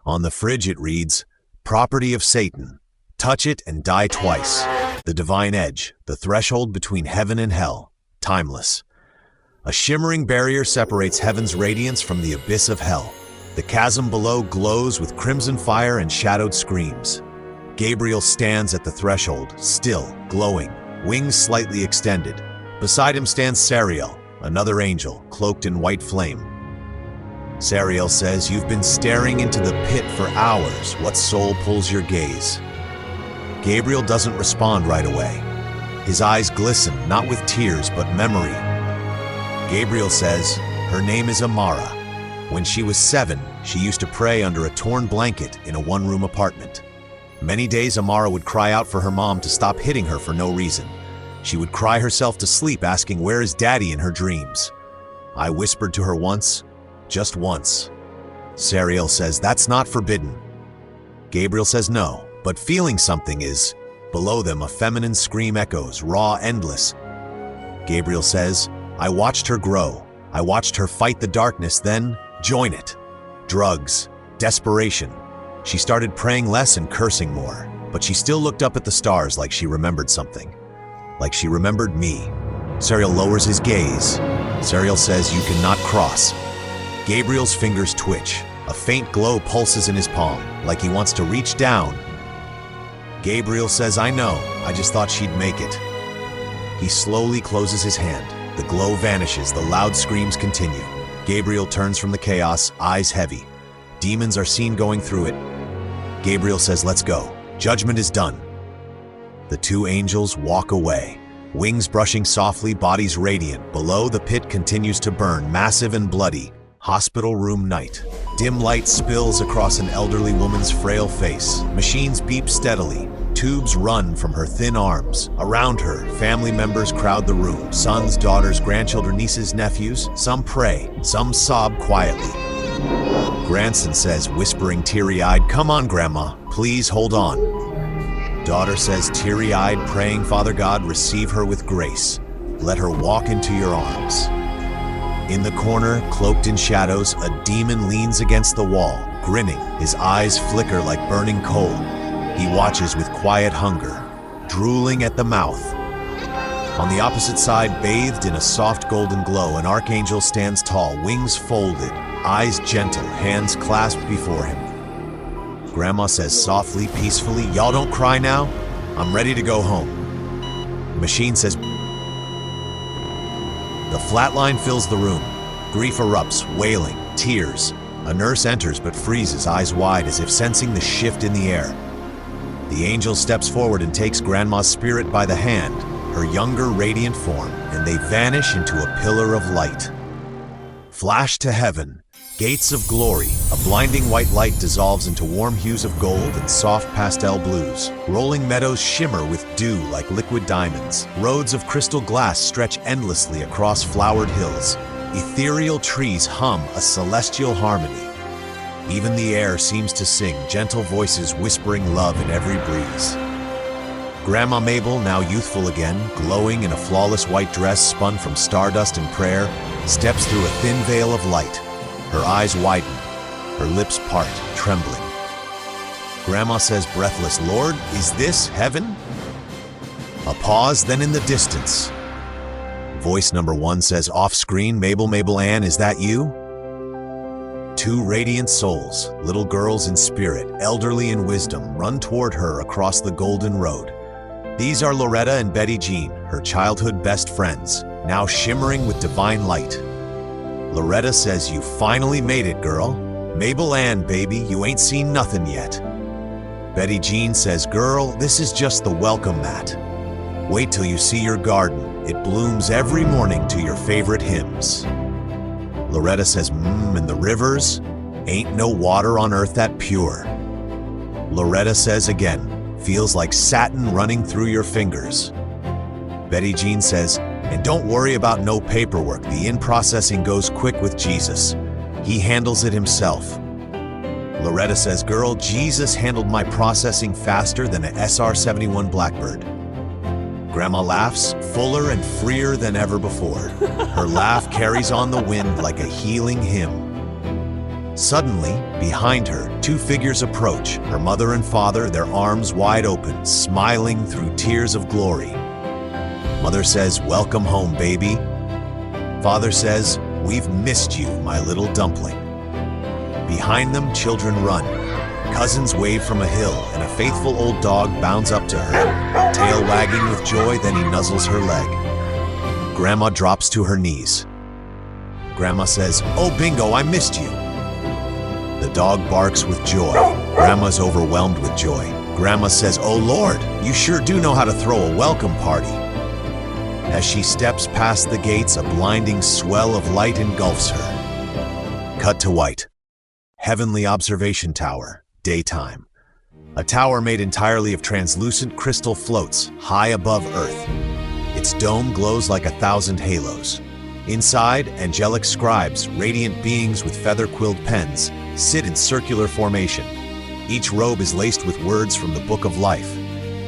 On the fridge it reads, property of Satan. Touch it and die twice. The divine edge, the threshold between heaven and hell. Timeless. A shimmering barrier separates heaven's radiance from the abyss of hell. The chasm below glows with crimson fire and shadowed screams. Gabriel stands at the threshold, still, glowing, wings slightly extended. Beside him stands Sariel, another angel, cloaked in white flame. Sariel says, you've been staring into the pit for hours. What soul pulls your gaze? Gabriel doesn't respond right away. His eyes glisten, not with tears, but memory. Gabriel says, her name is Amara. When she was 7, she used to pray under a torn blanket in a one-room apartment. Many days Amara would cry out for her mom to stop hitting her for no reason. She would cry herself to sleep asking where is daddy in her dreams. I whispered to her once, just once. Sariel says that's not forbidden. Gabriel says no, but feeling something is. Below them a feminine scream echoes, raw, endless. Gabriel says, I watched her grow. I watched her fight the darkness, then join it. Drugs, desperation. She started praying less and cursing more, but she still looked up at the stars like she remembered something. Like she remembered me. Sariel lowers his gaze. Sariel says you cannot cross. Gabriel's fingers twitch. A faint glow pulses in his palm, like he wants to reach down. Gabriel says, I know, I just thought she'd make it. He slowly closes his hand. The glow vanishes, the loud screams continue. Gabriel turns from the chaos, eyes heavy. Demons are seen going through it. Gabriel says, let's go. Judgment is done. The two angels walk away. Wings brushing softly, bodies radiant. Below, the pit continues to burn, massive and bloody. Hospital room night. Dim light spills across an elderly woman's frail face. Machines beep steadily. Tubes run from her thin arms. Around her, family members crowd the room. Sons, daughters, grandchildren, nieces, nephews. Some pray, some sob quietly. Grandson says, whispering teary-eyed, come on, Grandma, please hold on. Daughter says, teary-eyed, praying, Father God, receive her with grace. Let her walk into your arms. In the corner, cloaked in shadows, a demon leans against the wall, grinning. His eyes flicker like burning coal. He watches with quiet hunger, drooling at the mouth. On the opposite side, bathed in a soft golden glow, an archangel stands tall, wings folded, eyes gentle, hands clasped before him. Grandma says softly, peacefully, "Y'all don't cry now. I'm ready to go home." The machine says. The flatline fills the room. Grief erupts, wailing, tears. A nurse enters but freezes, eyes wide as if sensing the shift in the air. The angel steps forward and takes Grandma's spirit by the hand, her younger radiant form, and they vanish into a pillar of light. Flash to heaven. Gates of glory, a blinding white light dissolves into warm hues of gold and soft pastel blues. Rolling meadows shimmer with dew like liquid diamonds. Roads of crystal glass stretch endlessly across flowered hills. Ethereal trees hum a celestial harmony. Even the air seems to sing, gentle voices whispering love in every breeze. Grandma Mable, now youthful again, glowing in a flawless white dress spun from stardust and prayer, steps through a thin veil of light. Her eyes widen, her lips part, trembling. Grandma says breathless, "Lord, is this heaven?" A pause, then in the distance. Voice number one says off screen, Mable Ann, is that you?" Two radiant souls, little girls in spirit, elderly in wisdom, run toward her across the golden road. These are Loretta and Betty Jean, her childhood best friends, now shimmering with divine light. Loretta says, "You finally made it, girl. Mable Ann, baby, you ain't seen nothing yet." Betty Jean says, "Girl, this is just the welcome mat. Wait till you see your garden. It blooms every morning to your favorite hymns." Loretta says, "And the rivers? Ain't no water on earth that pure." Loretta says again, "Feels like satin running through your fingers." Betty Jean says, "And don't worry about no paperwork. The in-processing goes quick with Jesus. He handles it himself." Loretta says, "Girl, Jesus handled my processing faster than a SR-71 Blackbird." Grandma laughs, fuller and freer than ever before. Her laugh carries on the wind like a healing hymn. Suddenly, behind her, two figures approach, her mother and father, their arms wide open, smiling through tears of glory. Mother says, "Welcome home, baby." Father says, "We've missed you, my little dumpling." Behind them, children run. Cousins wave from a hill, and a faithful old dog bounds up to her, tail wagging with joy, then he nuzzles her leg. Grandma drops to her knees. Grandma says, "Oh, Bingo, I missed you." The dog barks with joy. Grandma's overwhelmed with joy. Grandma says, "Oh, Lord, you sure do know how to throw a welcome party." As she steps past the gates, a blinding swell of light engulfs her. Cut to white. Heavenly Observation Tower, daytime. A tower made entirely of translucent crystal floats, high above Earth. Its dome glows like 1,000 halos. Inside, angelic scribes, radiant beings with feather-quilled pens, sit in circular formation. Each robe is laced with words from the Book of Life.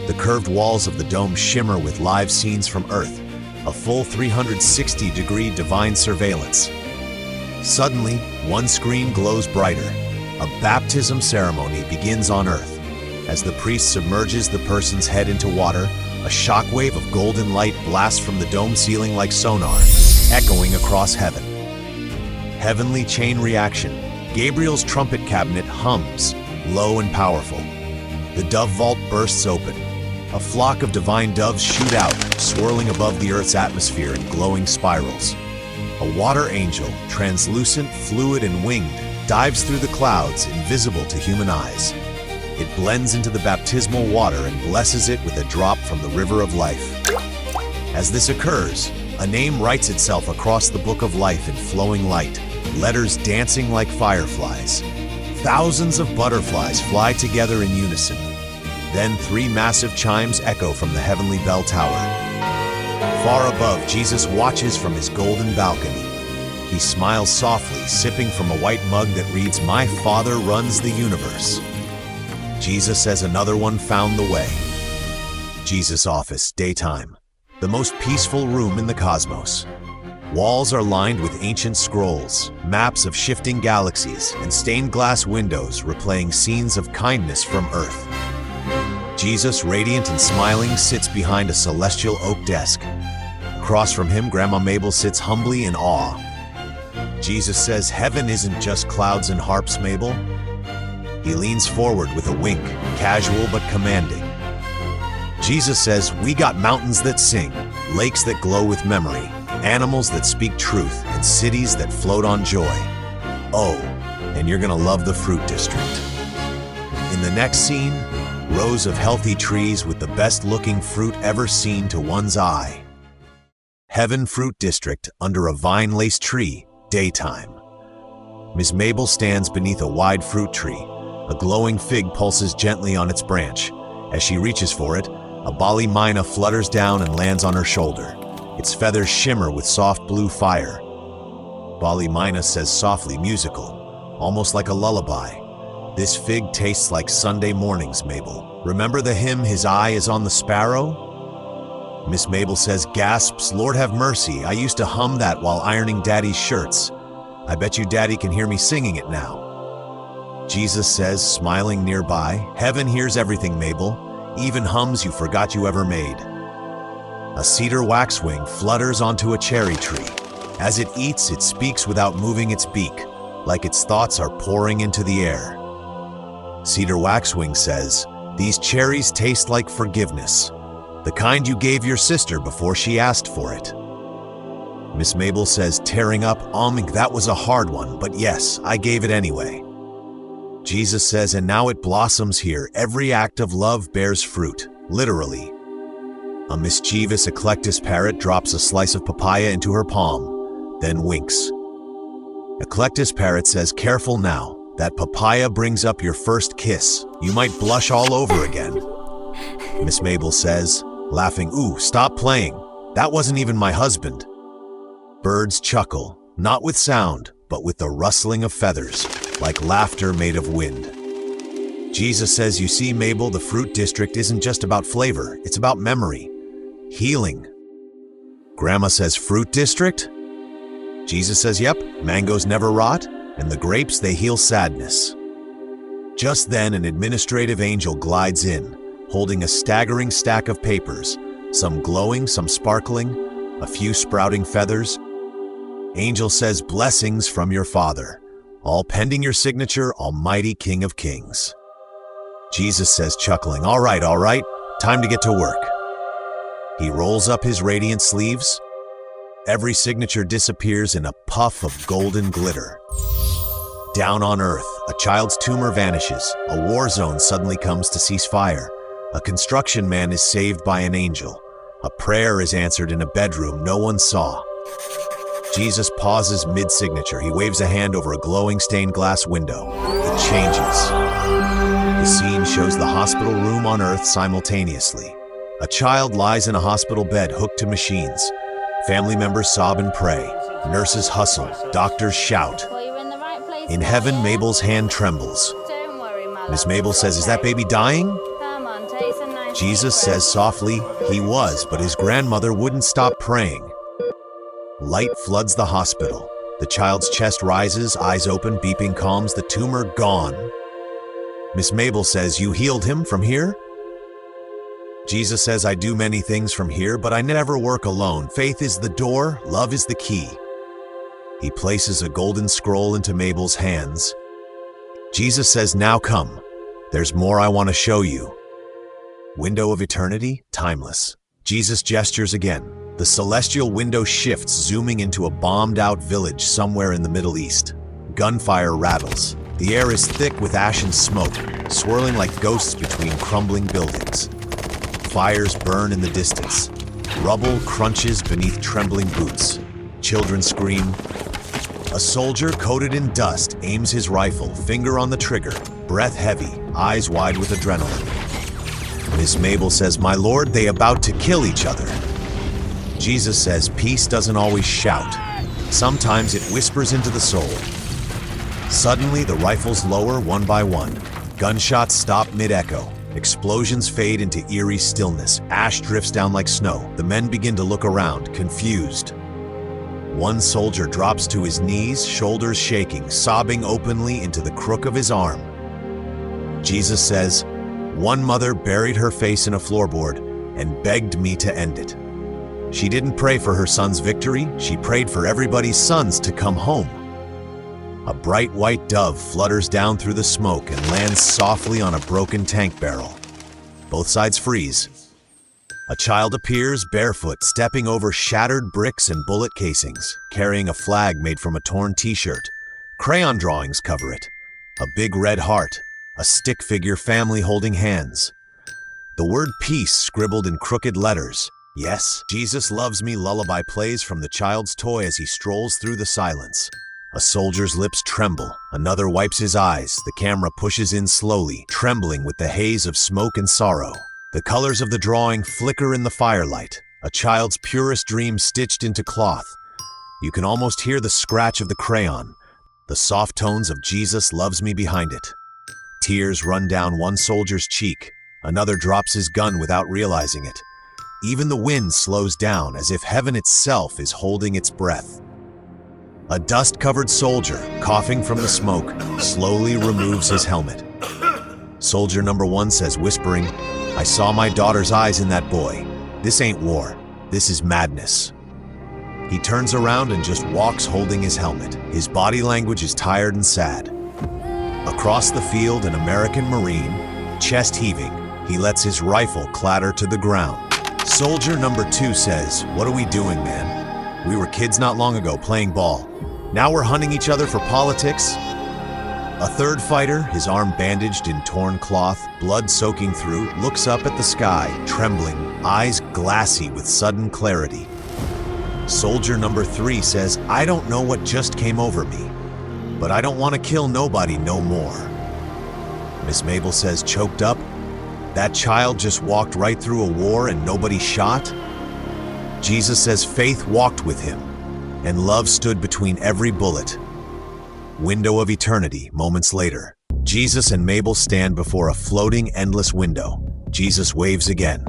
The curved walls of the dome shimmer with live scenes from Earth, a full 360-degree divine surveillance. Suddenly, one screen glows brighter. A baptism ceremony begins on Earth. As the priest submerges the person's head into water, a shockwave of golden light blasts from the dome ceiling like sonar, echoing across heaven. Heavenly chain reaction. Gabriel's trumpet cabinet hums, low and powerful. The dove vault bursts open. A flock of divine doves shoot out, swirling above the Earth's atmosphere in glowing spirals. A water angel, translucent, fluid, and winged, dives through the clouds, invisible to human eyes. It blends into the baptismal water and blesses it with a drop from the river of life. As this occurs, a name writes itself across the Book of Life in flowing light, letters dancing like fireflies. Thousands of butterflies fly together in unison. Then 3 massive chimes echo from the heavenly bell tower. Far above, Jesus watches from his golden balcony. He smiles softly, sipping from a white mug that reads, "My Father runs the universe." Jesus says another one found the way. Jesus' office, daytime. The most peaceful room in the cosmos. Walls are lined with ancient scrolls, maps of shifting galaxies, and stained glass windows replaying scenes of kindness from Earth. Jesus, radiant and smiling, sits behind a celestial oak desk. Across from him, Grandma Mable sits humbly in awe. Jesus says, heaven isn't just clouds and harps, Mable. He leans forward with a wink, casual but commanding. Jesus says, we got mountains that sing, lakes that glow with memory, animals that speak truth, and cities that float on joy. Oh, and you're gonna love the Fruit District. In the next scene, rows of healthy trees with the best-looking fruit ever seen to one's eye. Heaven Fruit District under a vine-laced tree, daytime. Miss Mable stands beneath a wide fruit tree. A glowing fig pulses gently on its branch. As she reaches for it, a bali mina flutters down and lands on her shoulder. Its feathers shimmer with soft blue fire. Bali mina says softly, musical, almost like a lullaby. This fig tastes like Sunday mornings, Mable. Remember the hymn, His Eye is on the Sparrow? Miss Mable says, gasps, Lord have mercy. I used to hum that while ironing Daddy's shirts. I bet you Daddy can hear me singing it now. Jesus says, smiling nearby, heaven hears everything, Mable, even hums you forgot you ever made. A cedar waxwing flutters onto a cherry tree. As it eats, it speaks without moving its beak, like its thoughts are pouring into the air. Cedar waxwing says, these cherries taste like forgiveness, the kind you gave your sister before she asked for it. Miss Mable says, tearing up, that was a hard one, but yes, I gave it anyway. Jesus says, and now it blossoms here. Every act of love bears fruit, literally. A mischievous Eclectus parrot drops a slice of papaya into her palm, then winks. Eclectus parrot says, careful now. That papaya brings up your first kiss. You might blush all over again. Miss Mable says, laughing, ooh, stop playing. That wasn't even my husband. Birds chuckle, not with sound, but with the rustling of feathers, like laughter made of wind. Jesus says, you see, Mable, the Fruit District isn't just about flavor, it's about memory, healing. Grandma says, Fruit District? Jesus says, yep, mangoes never rot, and the grapes, they heal sadness. Just then, an administrative angel glides in, holding a staggering stack of papers, some glowing, some sparkling, a few sprouting feathers. Angel says, blessings from your Father, all pending your signature, Almighty King of Kings. Jesus says, chuckling, all right, time to get to work. He rolls up his radiant sleeves. Every signature disappears in a puff of golden glitter. Down on Earth, a child's tumor vanishes. A war zone suddenly comes to cease fire. A construction man is saved by an angel. A prayer is answered in a bedroom no one saw. Jesus pauses mid-signature. He waves a hand over a glowing stained glass window. It changes. The scene shows the hospital room on Earth simultaneously. A child lies in a hospital bed hooked to machines. Family members sob and pray. Nurses hustle. Doctors shout. In heaven, Mabel's hand trembles. Miss Mable says, is that baby dying? Jesus says softly, he was, but his grandmother wouldn't stop praying. Light floods the hospital. The child's chest rises, eyes open, beeping calms, the tumor gone. Miss Mable says, you healed him from here? Jesus says, I do many things from here, but I never work alone. Faith is the door, love is the key. He places a golden scroll into Mabel's hands. Jesus says, now come. There's more I want to show you. Window of eternity, timeless. Jesus gestures again. The celestial window shifts, zooming into a bombed-out village somewhere in the Middle East. Gunfire rattles. The air is thick with ash and smoke, swirling like ghosts between crumbling buildings. Fires burn in the distance. Rubble crunches beneath trembling boots. Children scream. A soldier coated in dust aims his rifle, finger on the trigger, breath heavy, eyes wide with adrenaline. Miss Mable says, my lord, they about to kill each other. Jesus says, peace doesn't always shout. Sometimes it whispers into the soul. Suddenly, the rifles lower one by one. Gunshots stop mid-echo. Explosions fade into eerie stillness. Ash drifts down like snow. The men begin to look around, confused. One soldier drops to his knees, shoulders shaking, sobbing openly into the crook of his arm. Jesus says, one mother buried her face in a floorboard and begged me to end it. She didn't pray for her son's victory, she prayed for everybody's sons to come home. A bright white dove flutters down through the smoke and lands softly on a broken tank barrel. Both sides freeze. A child appears, barefoot, stepping over shattered bricks and bullet casings, carrying a flag made from a torn t-shirt. Crayon drawings cover it. A big red heart, a stick figure family holding hands. The word peace scribbled in crooked letters. Yes, Jesus Loves Me lullaby plays from the child's toy as he strolls through the silence. A soldier's lips tremble, another wipes his eyes, the camera pushes in slowly, trembling with the haze of smoke and sorrow. The colors of the drawing flicker in the firelight, a child's purest dream stitched into cloth. You can almost hear the scratch of the crayon, the soft tones of Jesus Loves Me behind it. Tears run down one soldier's cheek, another drops his gun without realizing it. Even the wind slows down as if heaven itself is holding its breath. A dust-covered soldier, coughing from the smoke, slowly removes his helmet. Soldier number 1 says, whispering, "I saw my daughter's eyes in that boy. This ain't war. This is madness." He turns around and just walks holding his helmet. His body language is tired and sad. Across the field, an American Marine, chest heaving, he lets his rifle clatter to the ground. Soldier number 2 says, "What are we doing, man? We were kids not long ago playing ball. Now we're hunting each other for politics?" A third fighter, his arm bandaged in torn cloth, blood soaking through, looks up at the sky, trembling, eyes glassy with sudden clarity. Soldier number 3 says, "I don't know what just came over me, but I don't want to kill nobody no more." Miss Mable says, choked up, "That child just walked right through a war and nobody shot?" Jesus says faith walked with him, and love stood between every bullet. Window of eternity, moments later. Jesus and Mable stand before a floating, endless window. Jesus waves again.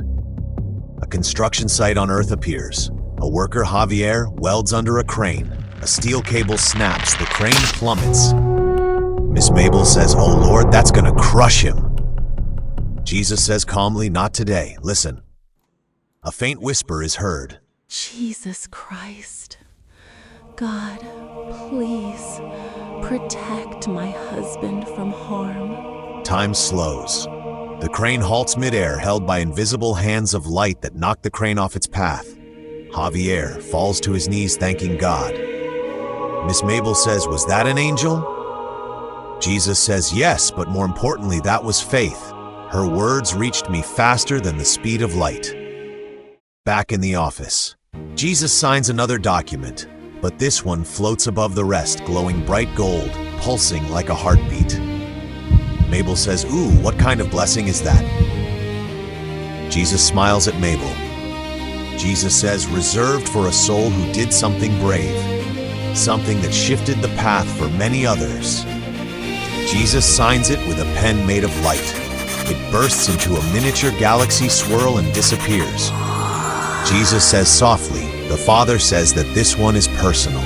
A construction site on Earth appears. A worker, Javier, welds under a crane. A steel cable snaps, the crane plummets. Miss Mable says, "Oh Lord, that's gonna crush him." Jesus says calmly, "Not today, listen." A faint whisper is heard.
Jesus Christ, God, please protect my husband from harm.
Time slows. The crane halts midair, held by invisible hands of light that knock the crane off its path. Javier falls to his knees thanking God. Miss Mable says, "Was that an angel?" Jesus says, "Yes, but more importantly, that was faith. Her words reached me faster than the speed of light." Back in the office, Jesus signs another document, but this one floats above the rest, glowing bright gold, pulsing like a heartbeat. Mable says, "Ooh, what kind of blessing is that?" Jesus smiles at Mable. Jesus says, "Reserved for a soul who did something brave, something that shifted the path for many others." Jesus signs it with a pen made of light. It bursts into a miniature galaxy swirl and disappears. Jesus says softly, "The Father says that this one is personal."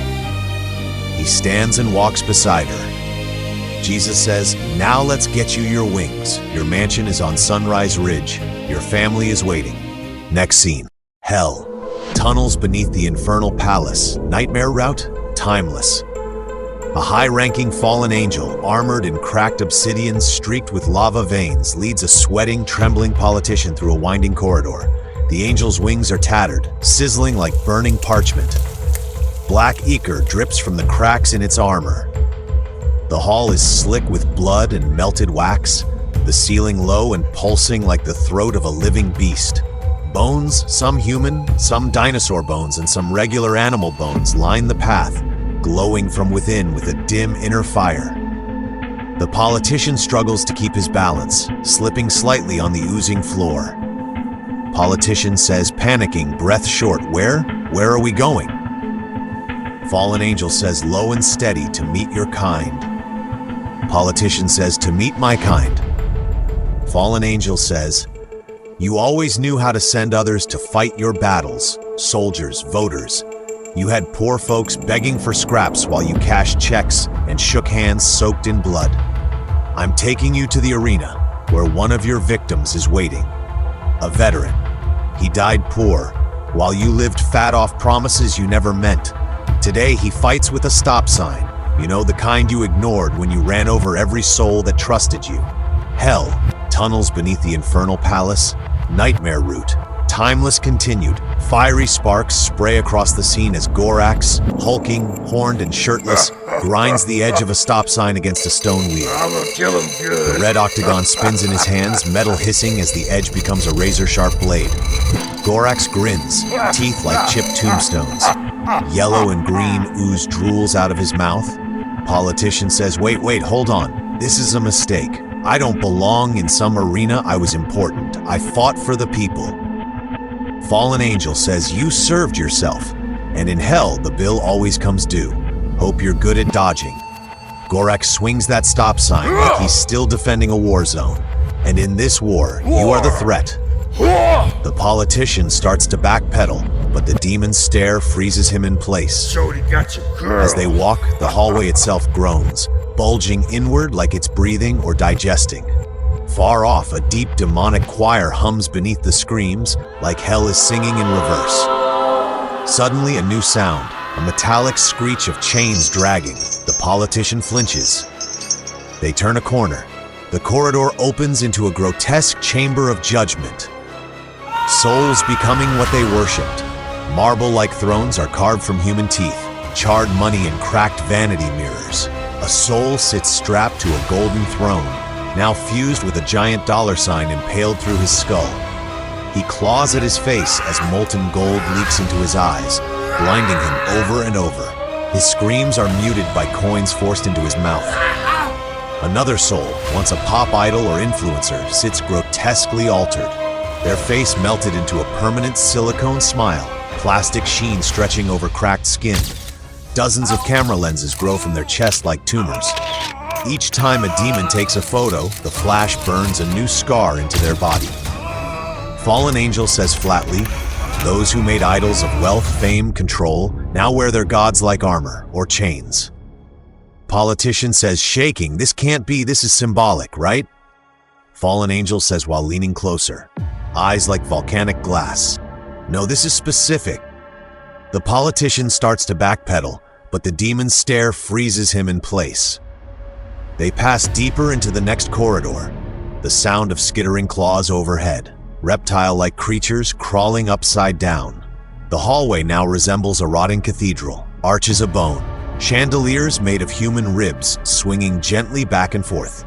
He stands and walks beside her. Jesus says, "Now let's get you your wings. Your mansion is on Sunrise Ridge. Your family is waiting." Next scene. Hell. Tunnels beneath the Infernal Palace. Nightmare route? Timeless. A high-ranking fallen angel, armored in cracked obsidian streaked with lava veins, leads a sweating, trembling politician through a winding corridor. The angel's wings are tattered, sizzling like burning parchment. Black ichor drips from the cracks in its armor. The hall is slick with blood and melted wax, the ceiling low and pulsing like the throat of a living beast. Bones, some human, some dinosaur bones, and some regular animal bones line the path, glowing from within with a dim inner fire. The politician struggles to keep his balance, slipping slightly on the oozing floor. Politician says, panicking, breath short, Where are we going?" Fallen angel says, low and steady, "To meet your kind." Politician says, "To meet my kind." Fallen angel says, "You always knew how to send others to fight your battles, soldiers, voters. You had poor folks begging for scraps while you cashed checks and shook hands soaked in blood. I'm taking you to the arena where one of your victims is waiting. A veteran. He died poor, while you lived fat off promises you never meant. Today he fights with a stop sign. You know, the kind you ignored when you ran over every soul that trusted you. Hell, tunnels beneath the Infernal Palace, nightmare route. Timeless continued. Fiery sparks spray across the scene as Gorax, hulking, horned and shirtless, grinds the edge of a stop sign against a stone wheel.
I'm gonna kill him good.
The red octagon spins in his hands, metal hissing as the edge becomes a razor-sharp blade. Gorax grins, teeth like chipped tombstones. Yellow and green ooze drools out of his mouth. Politician says, wait, hold on. This is a mistake. I don't belong in some arena. I was important. I fought for the people. Fallen Angel says, you served yourself. And in hell, the bill always comes due. Hope you're good at dodging. Gorax swings that stop sign like he's still defending a war zone. And in this war, you are the threat. The politician starts to backpedal, but the demon's stare freezes him in place.
Jody got your girl.
As they walk, the hallway itself groans, bulging inward like it's breathing or digesting. Far off, a deep demonic choir hums beneath the screams, like hell is singing in reverse. Suddenly, a new sound, a metallic screech of chains dragging. The politician flinches. They turn a corner. The corridor opens into a grotesque chamber of judgment. Souls becoming what they worshipped. Marble-like thrones are carved from human teeth, charred money and cracked vanity mirrors. A soul sits strapped to a golden throne, now fused with a giant dollar sign impaled through his skull. He claws at his face as molten gold leaks into his eyes, blinding him over and over. His screams are muted by coins forced into his mouth. Another soul, once a pop idol or influencer, sits grotesquely altered. Their face melted into a permanent silicone smile, plastic sheen stretching over cracked skin. Dozens of camera lenses grow from their chest like tumors. Each time a demon takes a photo, the flash burns a new scar into their body. Fallen Angel says flatly, those who made idols of wealth, fame, control, now wear their gods like armor or chains. Politician says, shaking, this can't be, this is symbolic, right? Fallen Angel says while leaning closer, eyes like volcanic glass. No, this is specific. The politician starts to backpedal, but the demon's stare freezes him in place. They pass deeper into the next corridor, the sound of skittering claws overhead, reptile-like creatures crawling upside down. The hallway now resembles a rotting cathedral, arches of bone, chandeliers made of human ribs swinging gently back and forth.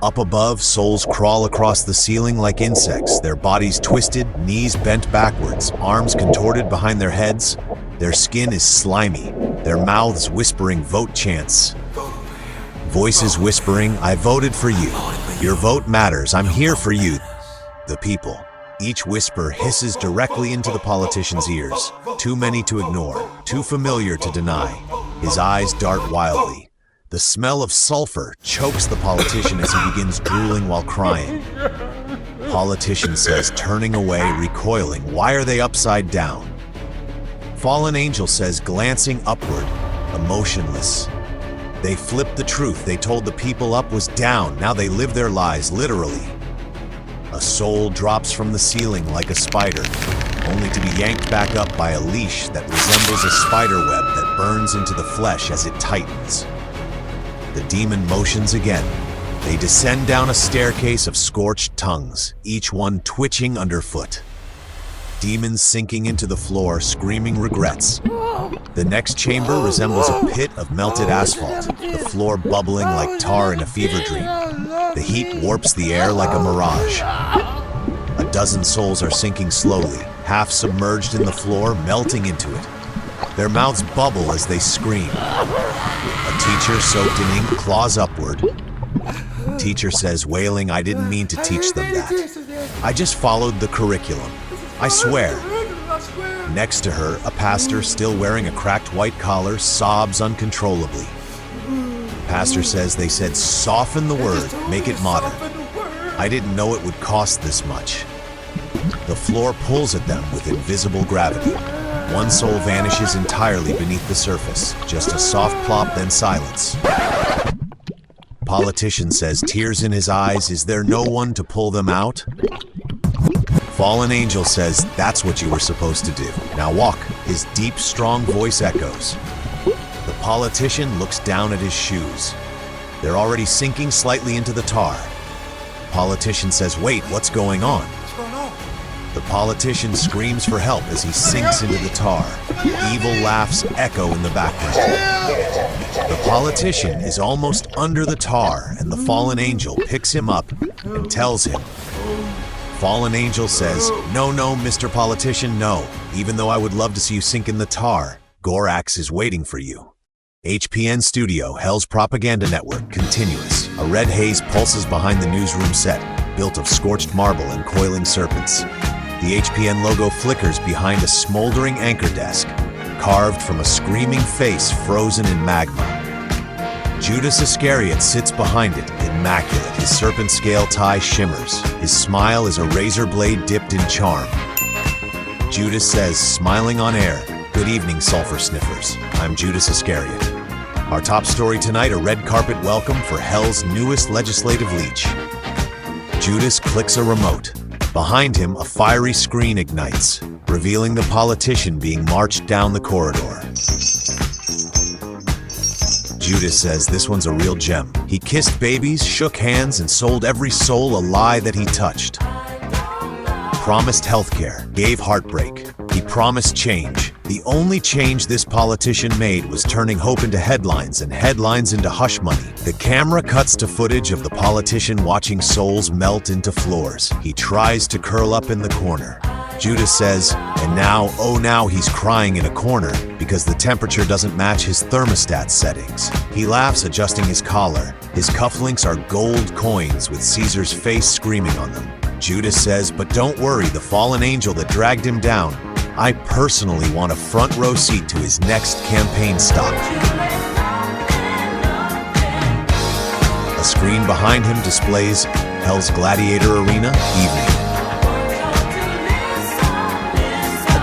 Up above, souls crawl across the ceiling like insects, their bodies twisted, knees bent backwards, arms contorted behind their heads. Their skin is slimy, their mouths whispering vote chants. Voices whispering, I voted for you. Your vote matters. I'm here for you. The people. Each whisper hisses directly into the politician's ears. Too many to ignore, too familiar to deny. His eyes dart wildly. The smell of sulfur chokes the politician as he begins drooling while crying. Politician says, turning away, recoiling, why are they upside down? Fallen Angel says, glancing upward, emotionless. They flipped the truth they told the people up was down, now they live their lies literally. A soul drops from the ceiling like a spider, only to be yanked back up by a leash that resembles a spider web that burns into the flesh as it tightens. The demon motions again. They descend down a staircase of scorched tongues, each one twitching underfoot. Demons sinking into the floor, screaming regrets. The next chamber resembles a pit of melted asphalt, the floor bubbling like tar in a fever dream. The heat warps the air like a mirage. A dozen souls are sinking slowly, half submerged in the floor, melting into it. Their mouths bubble as they scream. A teacher soaked in ink claws upward. Teacher says, wailing, I didn't mean to teach them that. I just followed the curriculum. I swear. Next to her, a pastor still wearing a cracked white collar sobs uncontrollably. Pastor says they said, soften the word, make it modern. I didn't know it would cost this much. The floor pulls at them with invisible gravity. One soul vanishes entirely beneath the surface, just a soft plop, then silence. Politician says, tears in his eyes, is there no one to pull them out? Fallen Angel says, that's what you were supposed to do. Now walk. His deep, strong voice echoes. The politician looks down at his shoes. They're already sinking slightly into the tar. The politician says, wait, what's going on? The politician screams for help as he sinks into the tar. Evil laughs echo in the background. The politician is almost under the tar, and the fallen angel picks him up and tells him. Fallen Angel says, no, Mr. Politician, no. Even though I would love to see you sink in the tar, Gorax is waiting for you. HPN Studio, Hell's Propaganda Network, continuous. A red haze pulses behind the newsroom set, built of scorched marble and coiling serpents. The HPN logo flickers behind a smoldering anchor desk, carved from a screaming face frozen in magma. Judas Iscariot sits behind it, immaculate. His serpent scale tie shimmers. His smile is a razor blade dipped in charm. Judas says, smiling on air, good evening, sulfur sniffers. I'm Judas Iscariot. Our top story tonight, a red carpet welcome for Hell's newest legislative leech. Judas clicks a remote. Behind him, a fiery screen ignites, revealing the politician being marched down the corridor. Judas says this one's a real gem. He kissed babies, shook hands, and sold every soul a lie that he touched. Promised healthcare, gave heartbreak. He promised change. The only change this politician made was turning hope into headlines and headlines into hush money. The camera cuts to footage of the politician watching souls melt into floors. He tries to curl up in the corner. Judas says, and now, oh now he's crying in a corner because the temperature doesn't match his thermostat settings. He laughs, adjusting his collar. His cufflinks are gold coins with Caesar's face screaming on them. Judas says, but don't worry, the fallen angel that dragged him down, I personally want a front row seat to his next campaign stop. A screen behind him displays Hell's Gladiator Arena, evening.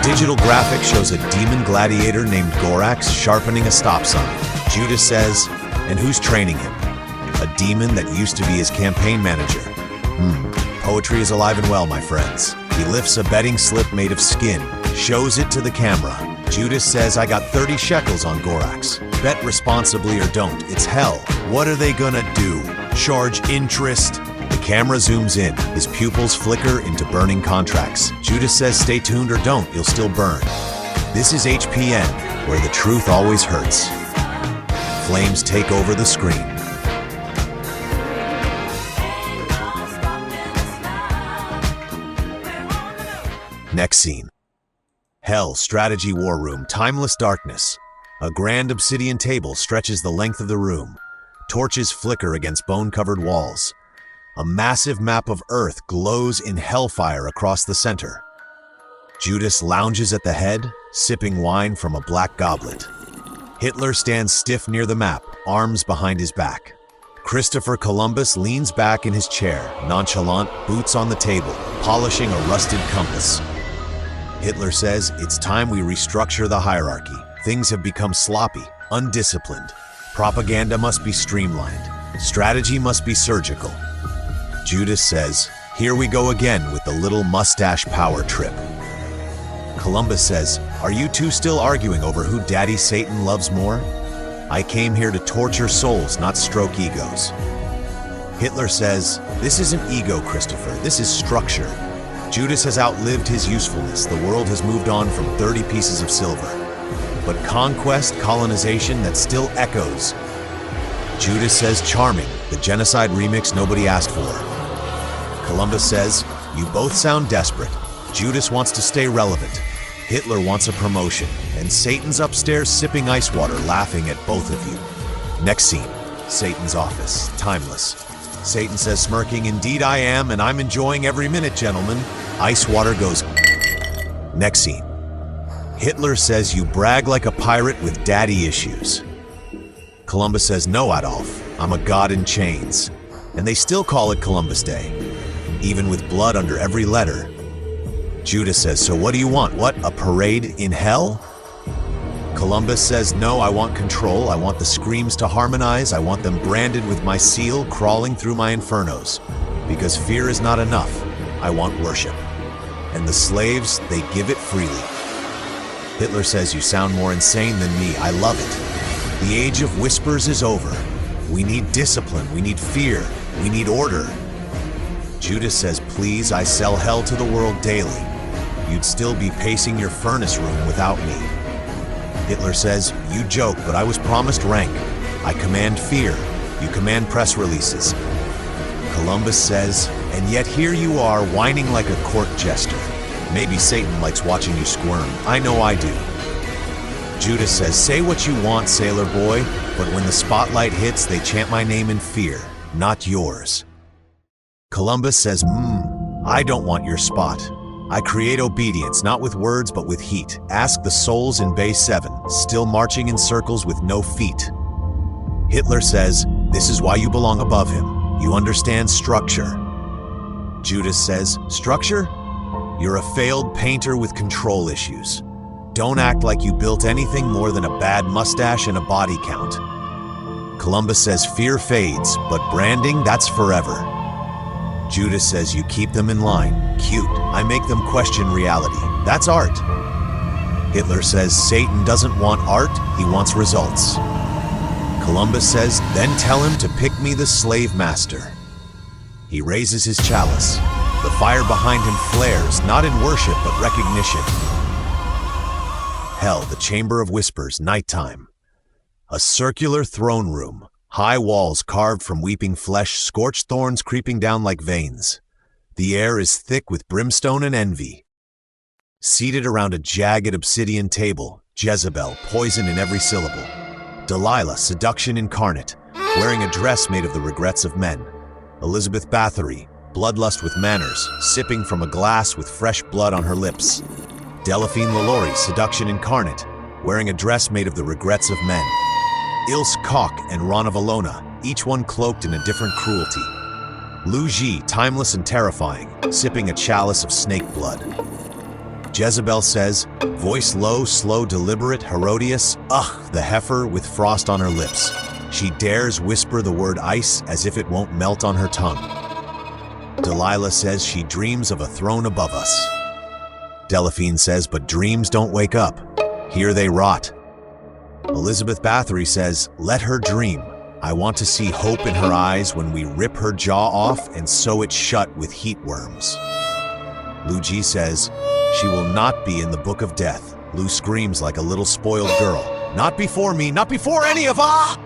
Digital graphic shows a demon gladiator named Gorax sharpening a stop sign. Judas says, and who's training him? A demon that used to be his campaign manager. Poetry is alive and well, my friends. He lifts a betting slip made of skin, shows it to the camera. Judas says, I got 30 shekels on Gorax. Bet responsibly or don't. It's hell. What are they gonna do? Charge interest? The camera zooms in. His pupils flicker into burning contracts. Judas says, stay tuned or don't, you'll still burn. This is HPN, where the truth always hurts. Flames take over the screen. Next scene. Hell, Strategy War Room, Timeless Darkness. A grand obsidian table stretches the length of the room. Torches flicker against bone-covered walls. A massive map of Earth glows in hellfire across the center. Judas lounges at the head, sipping wine from a black goblet. Hitler stands stiff near the map, arms behind his back. Christopher Columbus leans back in his chair, nonchalant, boots on the table, polishing a rusted compass. Hitler says, it's time we restructure the hierarchy. Things have become sloppy, undisciplined. Propaganda must be streamlined. Strategy must be surgical. Judas says, here we go again with the little mustache power trip. Columbus says, are you two still arguing over who Daddy Satan loves more? I came here to torture souls, not stroke egos. Hitler says, this isn't ego, Christopher, this is structure. Judas has outlived his usefulness. The world has moved on from 30 pieces of silver. But conquest, colonization, that still echoes. Judas says, charming, the genocide remix nobody asked for. Columbus says, you both sound desperate. Judas wants to stay relevant. Hitler wants a promotion. And Satan's upstairs sipping ice water, laughing at both of you. Next scene, Satan's office, timeless. Satan says, smirking, indeed I am, and I'm enjoying every minute, gentlemen. Ice water goes. Next scene. Hitler says, you brag like a pirate with daddy issues. Columbus says, no, Adolf, I'm a god in chains. And they still call it Columbus Day, even with blood under every letter. Judas says, so what do you want? What, a parade in hell? Columbus says, no, I want control. I want the screams to harmonize. I want them branded with my seal crawling through my infernos. Because fear is not enough. I want worship. and the slaves, they give it freely. Hitler says, you sound more insane than me. I love it. The age of whispers is over. We need discipline, we need fear, we need order. Judas says, please, I sell hell to the world daily. You'd still be pacing your furnace room without me. Hitler says, you joke, but I was promised rank. I command fear, you command press releases. Columbus says, and yet here you are whining like a court jester. Maybe Satan likes watching you squirm. I know I do. Judas says, say what you want, sailor boy, but when the spotlight hits, they chant my name in fear, not yours. Columbus says, I don't want your spot. I create obedience, not with words, but with heat. Ask the souls in Bay 7, still marching in circles with no feet. Hitler says, this is why you belong above him. You understand structure. Judas says, structure? You're a failed painter with control issues. Don't act like you built anything more than a bad mustache and a body count. Columbus says, fear fades, but branding, that's forever. Judas says, you keep them in line. Cute. I make them question reality. That's art. Hitler says, Satan doesn't want art, he wants results. Columbus says, then tell him to pick me the slave master. He raises his chalice. The fire behind him flares, not in worship, but recognition. Hell, the Chamber of Whispers, nighttime. A circular throne room. High walls carved from weeping flesh, scorched thorns creeping down like veins. The air is thick with brimstone and envy. Seated around a jagged obsidian table, Jezebel, poison in every syllable. Delilah, seduction incarnate, wearing a dress made of the regrets of men. Elizabeth Bathory, bloodlust with manners, sipping from a glass with fresh blood on her lips. Delphine Lalaurie, seduction incarnate, wearing a dress made of the regrets of men. Ilse Koch and Rana Valona, each one cloaked in a different cruelty. Lu Ji, timeless and terrifying, sipping a chalice of snake blood. Jezebel says, voice low, slow, deliberate, Herodias, ugh, the heifer with frost on her lips. She dares whisper the word ice as if it won't melt on her tongue. Delilah says she dreams of a throne above us. Delphine says, but dreams don't wake up. Here they rot. Elizabeth Bathory says, let her dream. I want to see hope in her eyes when we rip her jaw off and sew it shut with heat worms. Lu Ji says, she will not be in the book of death. Lu screams like a little spoiled girl. Not before me, not before any of us!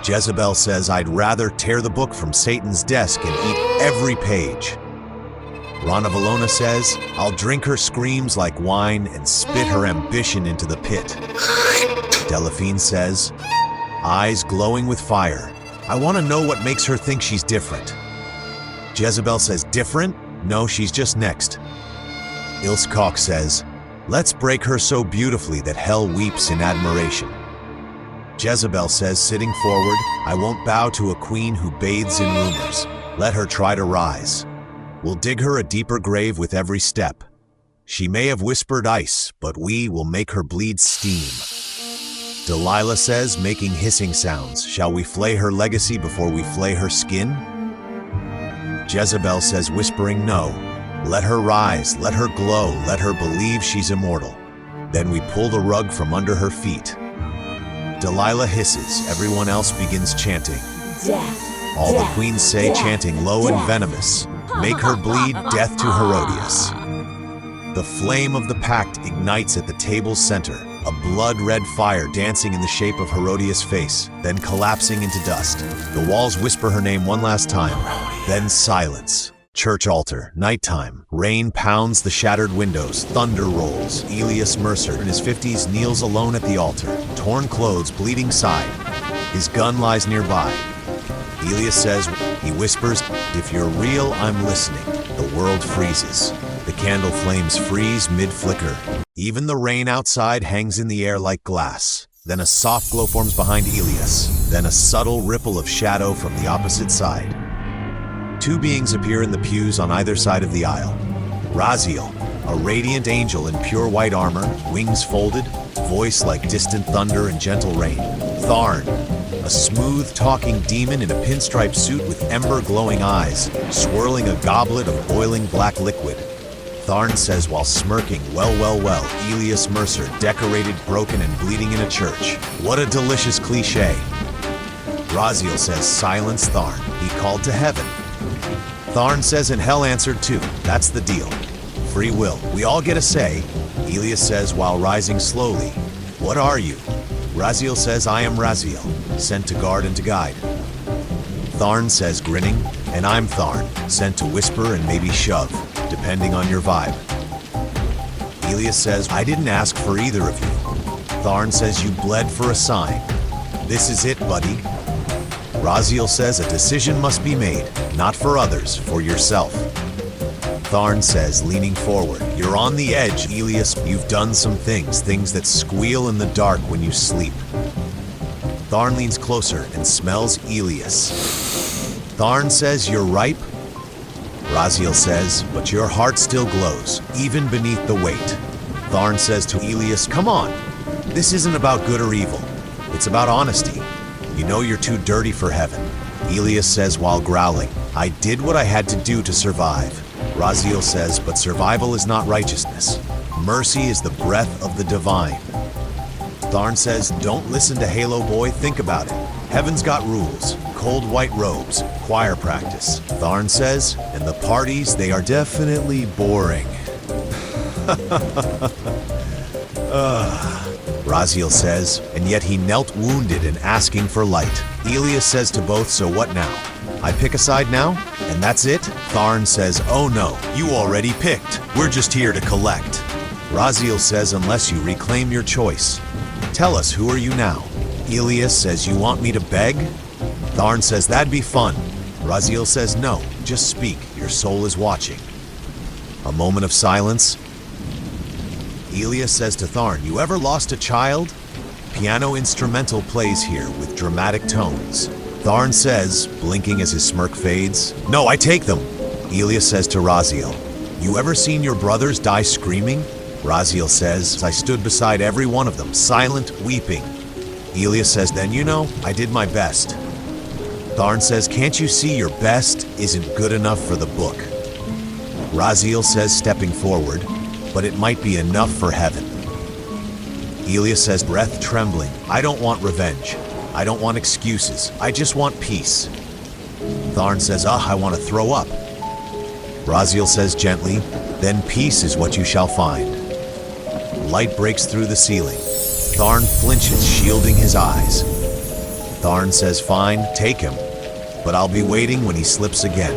Jezebel says, I'd rather tear the book from Satan's desk and eat every page. Rana Valona says, I'll drink her screams like wine and spit her ambition into the pit. Delphine says, eyes glowing with fire. I want to know what makes her think she's different. Jezebel says, different? No, she's just next. Ilse Koch says, let's break her so beautifully that hell weeps in admiration. Jezebel says, sitting forward, I won't bow to a queen who bathes in rumors. Let her try to rise. We'll dig her a deeper grave with every step. She may have whispered ice, but we will make her bleed steam. Delilah says, making hissing sounds, shall we flay her legacy before we flay her skin? Jezebel says, whispering, no. Let her rise, let her glow, let her believe she's immortal. Then we pull the rug from under her feet. Delilah hisses, everyone else begins chanting. Death. All the queens say, chanting low and venomous, make her bleed, death to Herodias. The flame of the pact ignites at the table's center, a blood-red fire dancing in the shape of Herodias' face, then collapsing into dust. The walls whisper her name one last time, then silence. Church altar, nighttime. Rain pounds the shattered windows, thunder rolls. Elias Mercer, in his 50s, kneels alone at the altar, torn clothes, bleeding side. His gun lies nearby. Elias says, he whispers, if you're real, I'm listening. The world freezes. The candle flames freeze mid-flicker. Even the rain outside hangs in the air like glass. Then a soft glow forms behind Elias. Then a subtle ripple of shadow from the opposite side. Two beings appear in the pews on either side of the aisle. Raziel, a radiant angel in pure white armor, wings folded, voice like distant thunder and gentle rain. Tharn, a smooth-talking demon in a pinstripe suit with ember-glowing eyes, swirling a goblet of boiling black liquid. Tharn says while smirking, well, Elias Mercer, decorated, broken, and bleeding in a church. What a delicious cliche. Raziel says, silence Tharn. He called to heaven. Tharn says, and hell answered too. That's the deal. Free will. We all get a say. Elias says while rising slowly, what are you? Raziel says, I am Raziel, sent to guard and to guide. Tharn says, grinning, and I'm Tharn, sent to whisper and maybe shove, depending on your vibe. Elias says, I didn't ask for either of you. Tharn says, you bled for a sign. This is it, buddy. Raziel says, a decision must be made, not for others, for yourself. Tharn says, leaning forward, you're on the edge, Elias. You've done some things that squeal in the dark when you sleep. Tharn leans closer and smells Elias. Tharn says, you're ripe. Raziel says, but your heart still glows, even beneath the weight. Tharn says to Elias, come on. This isn't about good or evil. It's about honesty. You know you're too dirty for heaven. Elias says while growling, I did what I had to do to survive. Raziel says, but survival is not righteousness. Mercy is the breath of the divine. Tharn says, don't listen to Halo Boy, think about it. Heaven's got rules, cold white robes, choir practice. Tharn says, and the parties, they are definitely boring. Raziel says, and yet he knelt wounded and asking for light. Elias says to both, so what now? I pick a side now? And that's it? Tharn says, oh no, you already picked. We're just here to collect. Raziel says, unless you reclaim your choice. Tell us, who are you now? Elias says, you want me to beg? Tharn says, that'd be fun. Raziel says, no, just speak, your soul is watching. A moment of silence. Elias says to Tharn, you ever lost a child? Piano instrumental plays here with dramatic tones. Tharn says, blinking as his smirk fades, no, I take them. Elias says to Raziel, you ever seen your brothers die screaming? Raziel says, I stood beside every one of them, silent, weeping. Elias says, then you know, I did my best. Tharn says, can't you see your best isn't good enough for the book? Raziel says, stepping forward, but it might be enough for heaven. Elias says, breath trembling, I don't want revenge. I don't want excuses. I just want peace. Tharn says, I want to throw up. Raziel says gently, then peace is what you shall find. Light breaks through the ceiling. Tharn flinches, shielding his eyes. Tharn says, fine, take him, but I'll be waiting when he slips again.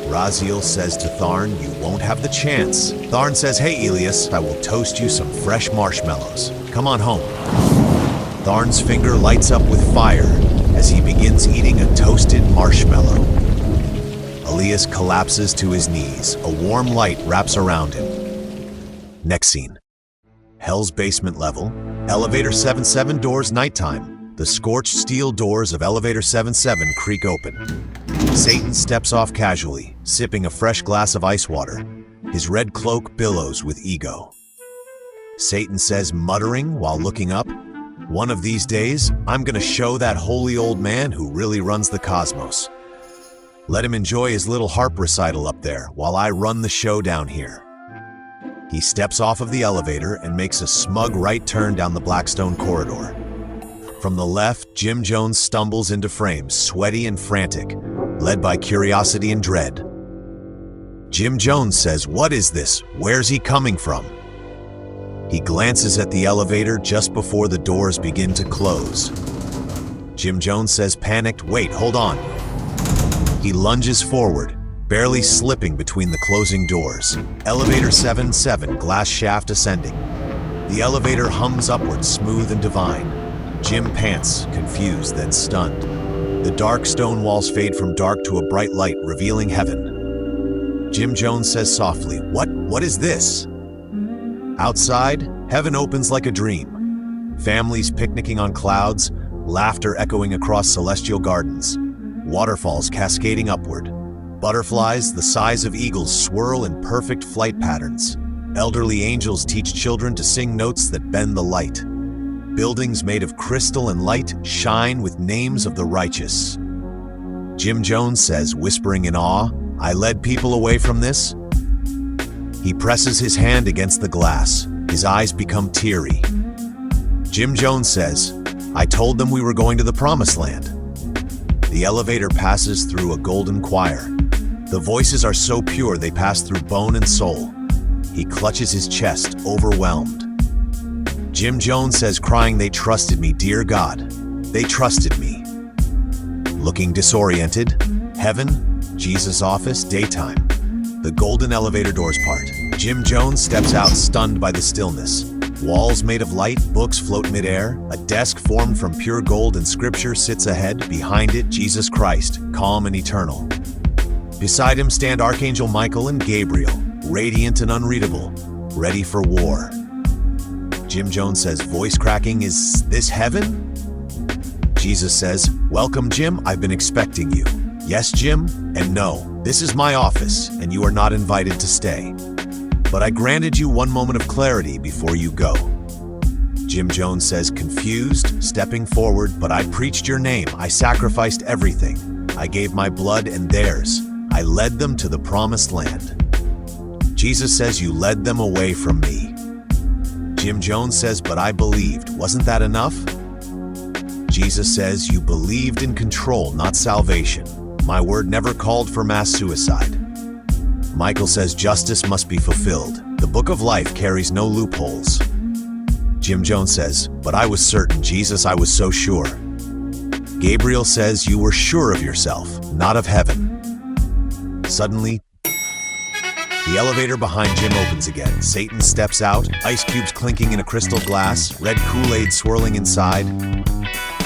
Raziel says to Tharn, you won't have the chance. Tharn says, hey Elias, I will toast you some fresh marshmallows. Come on home. Tharn's finger lights up with fire as he begins eating a toasted marshmallow. Elias collapses to his knees. A warm light wraps around him. Next scene. Hell's basement level. Elevator 77 doors nighttime. The scorched steel doors of Elevator 77 creak open. Satan steps off casually, sipping a fresh glass of ice water. His red cloak billows with ego. Satan says, muttering while looking up, one of these days, I'm gonna show that holy old man who really runs the cosmos. Let him enjoy his little harp recital up there while I run the show down here. He steps off of the elevator and makes a smug right turn down the Blackstone corridor. From the left, Jim Jones stumbles into frame, sweaty and frantic, led by curiosity and dread. Jim Jones says, what is this? Where's he coming from? He glances at the elevator just before the doors begin to close. Jim Jones says, panicked, wait, hold on. He lunges forward, barely slipping between the closing doors. Elevator 77, glass shaft ascending. The elevator hums upward, smooth and divine. Jim pants, confused, then stunned. The dark stone walls fade from dark to a bright light, revealing heaven. Jim Jones says softly, What is this? Outside, heaven opens like a dream. Families picnicking on clouds, laughter echoing across celestial gardens. Waterfalls cascading upward. Butterflies the size of eagles swirl in perfect flight patterns. Elderly angels teach children to sing notes that bend the light. Buildings made of crystal and light shine with names of the righteous. Jim Jones says, whispering in awe, I led people away from this. He presses his hand against the glass. His eyes become teary. Jim Jones says, "I told them we were going to the promised land." The elevator passes through a golden choir. The voices are so pure they pass through bone and soul. He clutches his chest, overwhelmed. Jim Jones says, crying, "They trusted me, dear God. They trusted me." Looking disoriented, heaven, Jesus' office, daytime. The golden elevator doors part. Jim Jones steps out, stunned by the stillness. Walls made of light, books float midair. A desk formed from pure gold and scripture sits ahead. Behind it, Jesus Christ, calm and eternal. Beside him stand Archangel Michael and Gabriel, radiant and unreadable, ready for war. Jim Jones says, voice cracking, "Is this heaven?" Jesus says, "Welcome, Jim. I've been expecting you." "Yes, Jim, and no. This is my office, and you are not invited to stay. But I granted you one moment of clarity before you go." Jim Jones says, confused, stepping forward, "But I preached your name. I sacrificed everything. I gave my blood and theirs. I led them to the promised land." Jesus says, "You led them away from me." Jim Jones says, "But I believed. Wasn't that enough?" Jesus says, "You believed in control, not salvation. My word never called for mass suicide." Michael says, "Justice must be fulfilled. The book of life carries no loopholes." Jim Jones says, "But I was certain, Jesus, I was so sure." Gabriel says, "You were sure of yourself, not of heaven." Suddenly, the elevator behind Jim opens again. Satan steps out, ice cubes clinking in a crystal glass, red Kool-Aid swirling inside.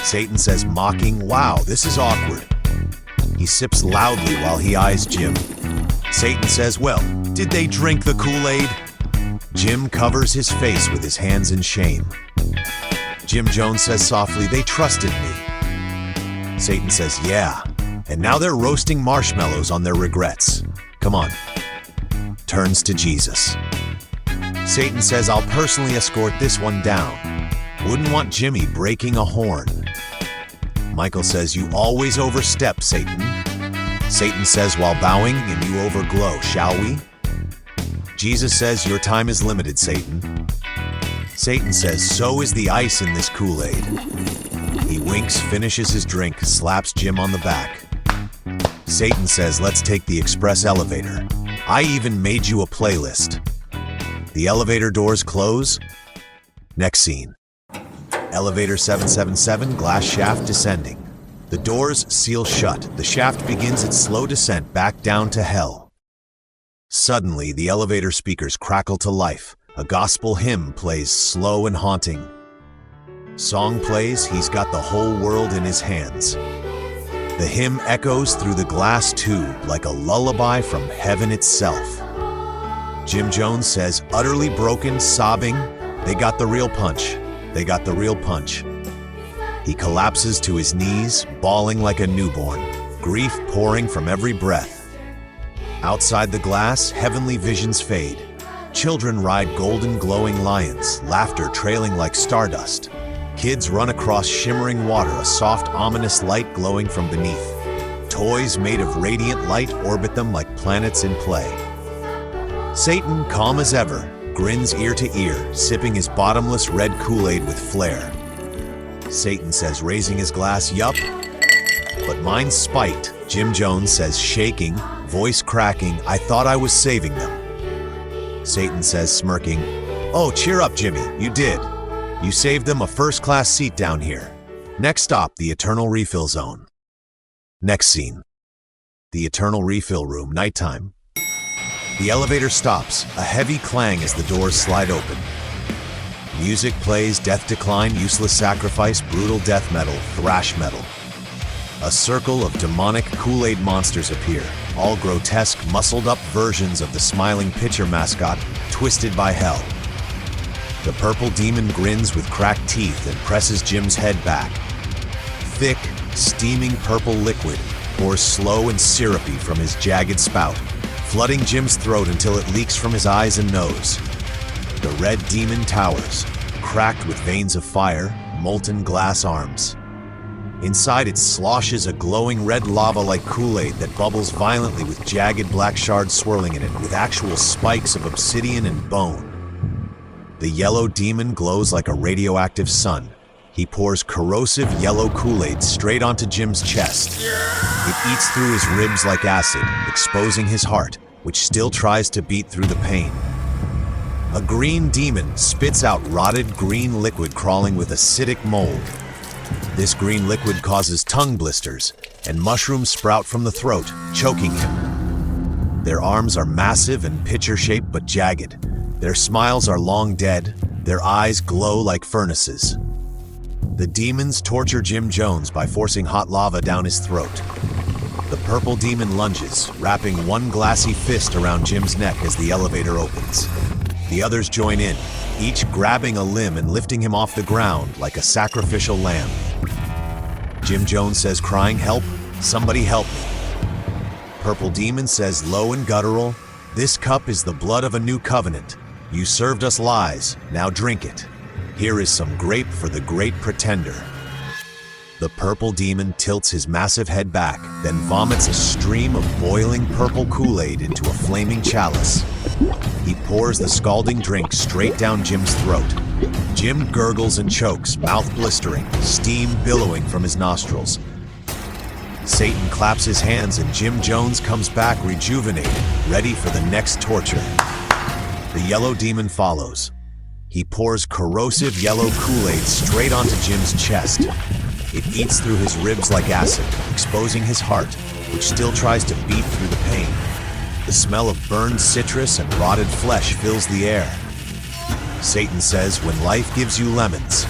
Satan says, mocking, "Wow, this is awkward." He sips loudly while he eyes Jim. Satan says, "Well, did they drink the Kool-Aid?" Jim covers his face with his hands in shame. Jim Jones says softly, "They trusted me." Satan says, "Yeah, and now they're roasting marshmallows on their regrets. Come on." Turns to Jesus. Satan says, "I'll personally escort this one down. Wouldn't want Jimmy breaking a horn." Michael says, "You always overstep, Satan." Satan says while bowing, "And you overglow, shall we?" Jesus says, "Your time is limited, Satan." Satan says, "So is the ice in this Kool-Aid." He winks, finishes his drink, slaps Jim on the back. Satan says, "Let's take the express elevator. I even made you a playlist." The elevator doors close. Next scene. Elevator 777, glass shaft descending. The doors seal shut. The shaft begins its slow descent back down to hell. Suddenly, the elevator speakers crackle to life. A gospel hymn plays slow and haunting. Song plays, "He's got the whole world in his hands." The hymn echoes through the glass tube like a lullaby from heaven itself. Jim Jones says, utterly broken, sobbing, "They got the real punch. They got the real punch." He collapses to his knees, bawling like a newborn, grief pouring from every breath. Outside the glass, heavenly visions fade. Children ride golden glowing lions, laughter trailing like stardust. Kids run across shimmering water, a soft, ominous light glowing from beneath. Toys made of radiant light orbit them like planets in play. Satan, calm as ever, grins ear to ear, sipping his bottomless red Kool-Aid with flair. Satan says, raising his glass, "Yup, but mine's spiked." Jim Jones says, shaking, voice cracking, "I thought I was saving them." Satan says, smirking, "Oh, cheer up, Jimmy, you did. You saved them a first-class seat down here. Next stop, the Eternal Refill Zone." Next scene. The Eternal Refill Room, nighttime. The elevator stops, a heavy clang as the doors slide open. Music plays, death decline, useless sacrifice, brutal death metal, thrash metal. A circle of demonic Kool-Aid monsters appear, all grotesque, muscled-up versions of the smiling pitcher mascot, twisted by hell. The purple demon grins with cracked teeth and presses Jim's head back. Thick, steaming purple liquid pours slow and syrupy from his jagged spout, flooding Jim's throat until it leaks from his eyes and nose. The red demon towers, cracked with veins of fire, molten glass arms. Inside, it sloshes a glowing red lava like Kool-Aid that bubbles violently with jagged black shards swirling in it, with actual spikes of obsidian and bone. The yellow demon glows like a radioactive sun. He pours corrosive yellow Kool-Aid straight onto Jim's chest. It eats through his ribs like acid, exposing his heart, which still tries to beat through the pain. A green demon spits out rotted green liquid crawling with acidic mold. This green liquid causes tongue blisters, and mushrooms sprout from the throat, choking him. Their arms are massive and pitcher-shaped but jagged. Their smiles are long dead. Their eyes glow like furnaces. The demons torture Jim Jones by forcing hot lava down his throat. The purple demon lunges, wrapping one glassy fist around Jim's neck as the elevator opens. The others join in, each grabbing a limb and lifting him off the ground like a sacrificial lamb. Jim Jones says, crying, "Help, somebody help me." Purple Demon says, low and guttural, "This cup is the blood of a new covenant. You served us lies, now drink it. Here is some grape for the great pretender." The purple demon tilts his massive head back, then vomits a stream of boiling purple Kool-Aid into a flaming chalice. He pours the scalding drink straight down Jim's throat. Jim gurgles and chokes, mouth blistering, steam billowing from his nostrils. Satan claps his hands and Jim Jones comes back rejuvenated, ready for the next torture. The yellow demon follows. He pours corrosive yellow Kool-Aid straight onto Jim's chest. It eats through his ribs like acid, exposing his heart, which still tries to beat through the pain. The smell of burned citrus and rotted flesh fills the air. Satan says, "When life gives you lemons."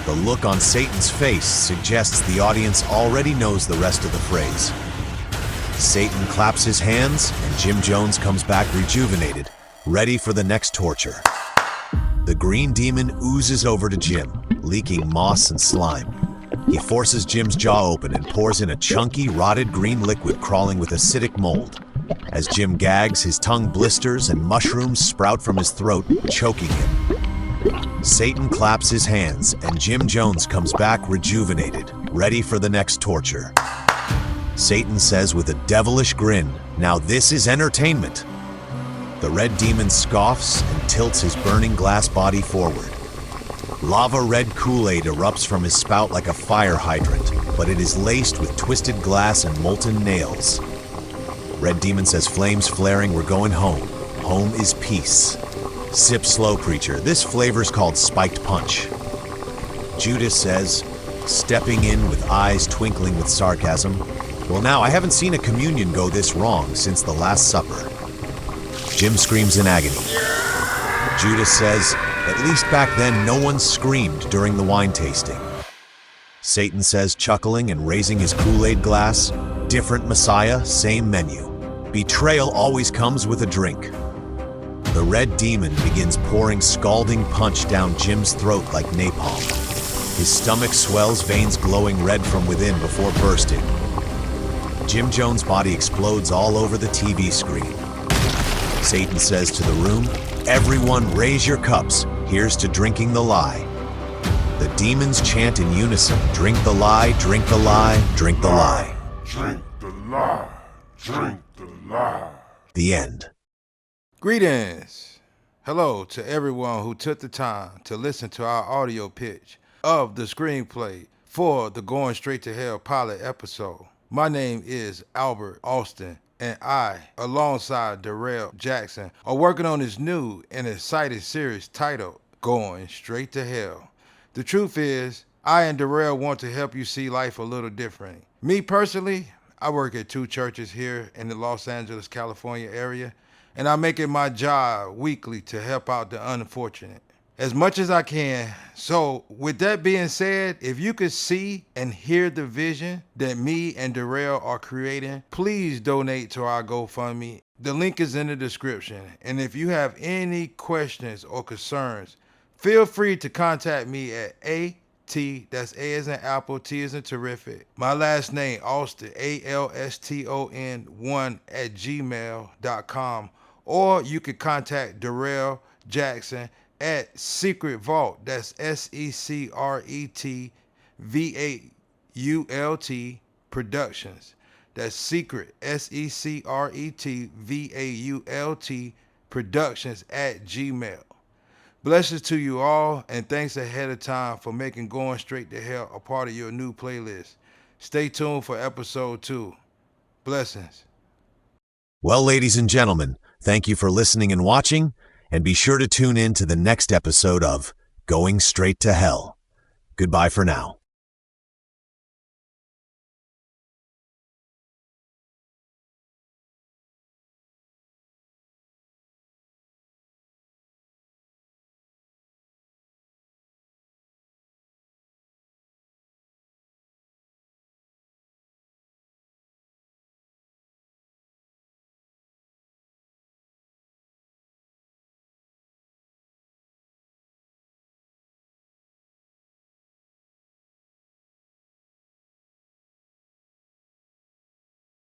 The look on Satan's face suggests the audience already knows the rest of the phrase. Satan claps his hands, and Jim Jones comes back rejuvenated, ready for the next torture. The green demon oozes over to Jim, leaking moss and slime. He forces Jim's jaw open and pours in a chunky, rotted green liquid crawling with acidic mold. As Jim gags, his tongue blisters and mushrooms sprout from his throat, choking him. Satan claps his hands, and Jim Jones comes back rejuvenated, ready for the next torture. Satan says with a devilish grin, "Now this is entertainment." The red demon scoffs and tilts his burning glass body forward. Lava red Kool-Aid erupts from his spout like a fire hydrant, but it is laced with twisted glass and molten nails. Red Demon says, "Flames flaring, we're going home. Home is peace. Sip slow, preacher. This flavor's called spiked punch." Judas says, stepping in with eyes twinkling with sarcasm, "Well now, I haven't seen a communion go this wrong since the Last Supper." Jim screams in agony. Judas says, "At least back then no one screamed during the wine tasting." Satan says, chuckling and raising his Kool-Aid glass, "Different Messiah, same menu. Betrayal always comes with a drink." The red demon begins pouring scalding punch down Jim's throat like napalm. His stomach swells, veins glowing red from within before bursting. Jim Jones' body explodes all over the TV screen. Satan says to the room, "Everyone raise your cups. Here's to drinking the lie." The demons chant in unison, "Drink the lie, drink the lie, drink the lie."
Drink the lie. Drink the lie.
The end.
Greetings. Hello to everyone who took the time to listen to our audio pitch of the screenplay for the Going Straight to Hell pilot episode. My name is Albert Alston, and I, alongside Darrell Jackson, are working on this new and exciting series titled Going Straight to Hell. The truth is, I and Darrell want to help you see life a little different. Me personally, I work at 2 churches here in the Los Angeles, California area, and I make it my job weekly to help out the unfortunate as much as I can. So with that being said, if you could see and hear the vision that me and Darrell are creating, please donate to our GoFundMe. The link is in the description. And if you have any questions or concerns, feel free to contact me at that's A as in apple, T as in terrific. My last name, Alston, ALSTON1 @gmail.com. Or you could contact Darrell Jackson at Secret Vault. That's SECRETVAULT Productions. That's Secret, SECRETVAULT Productions at Gmail. Blessings to you all, and thanks ahead of time for making Going Straight to Hell a part of your new playlist. Stay tuned for episode 2. Blessings.
Well, ladies and gentlemen, thank you for listening and watching, and be sure to tune in to the next episode of Going Straight to Hell. Goodbye for now.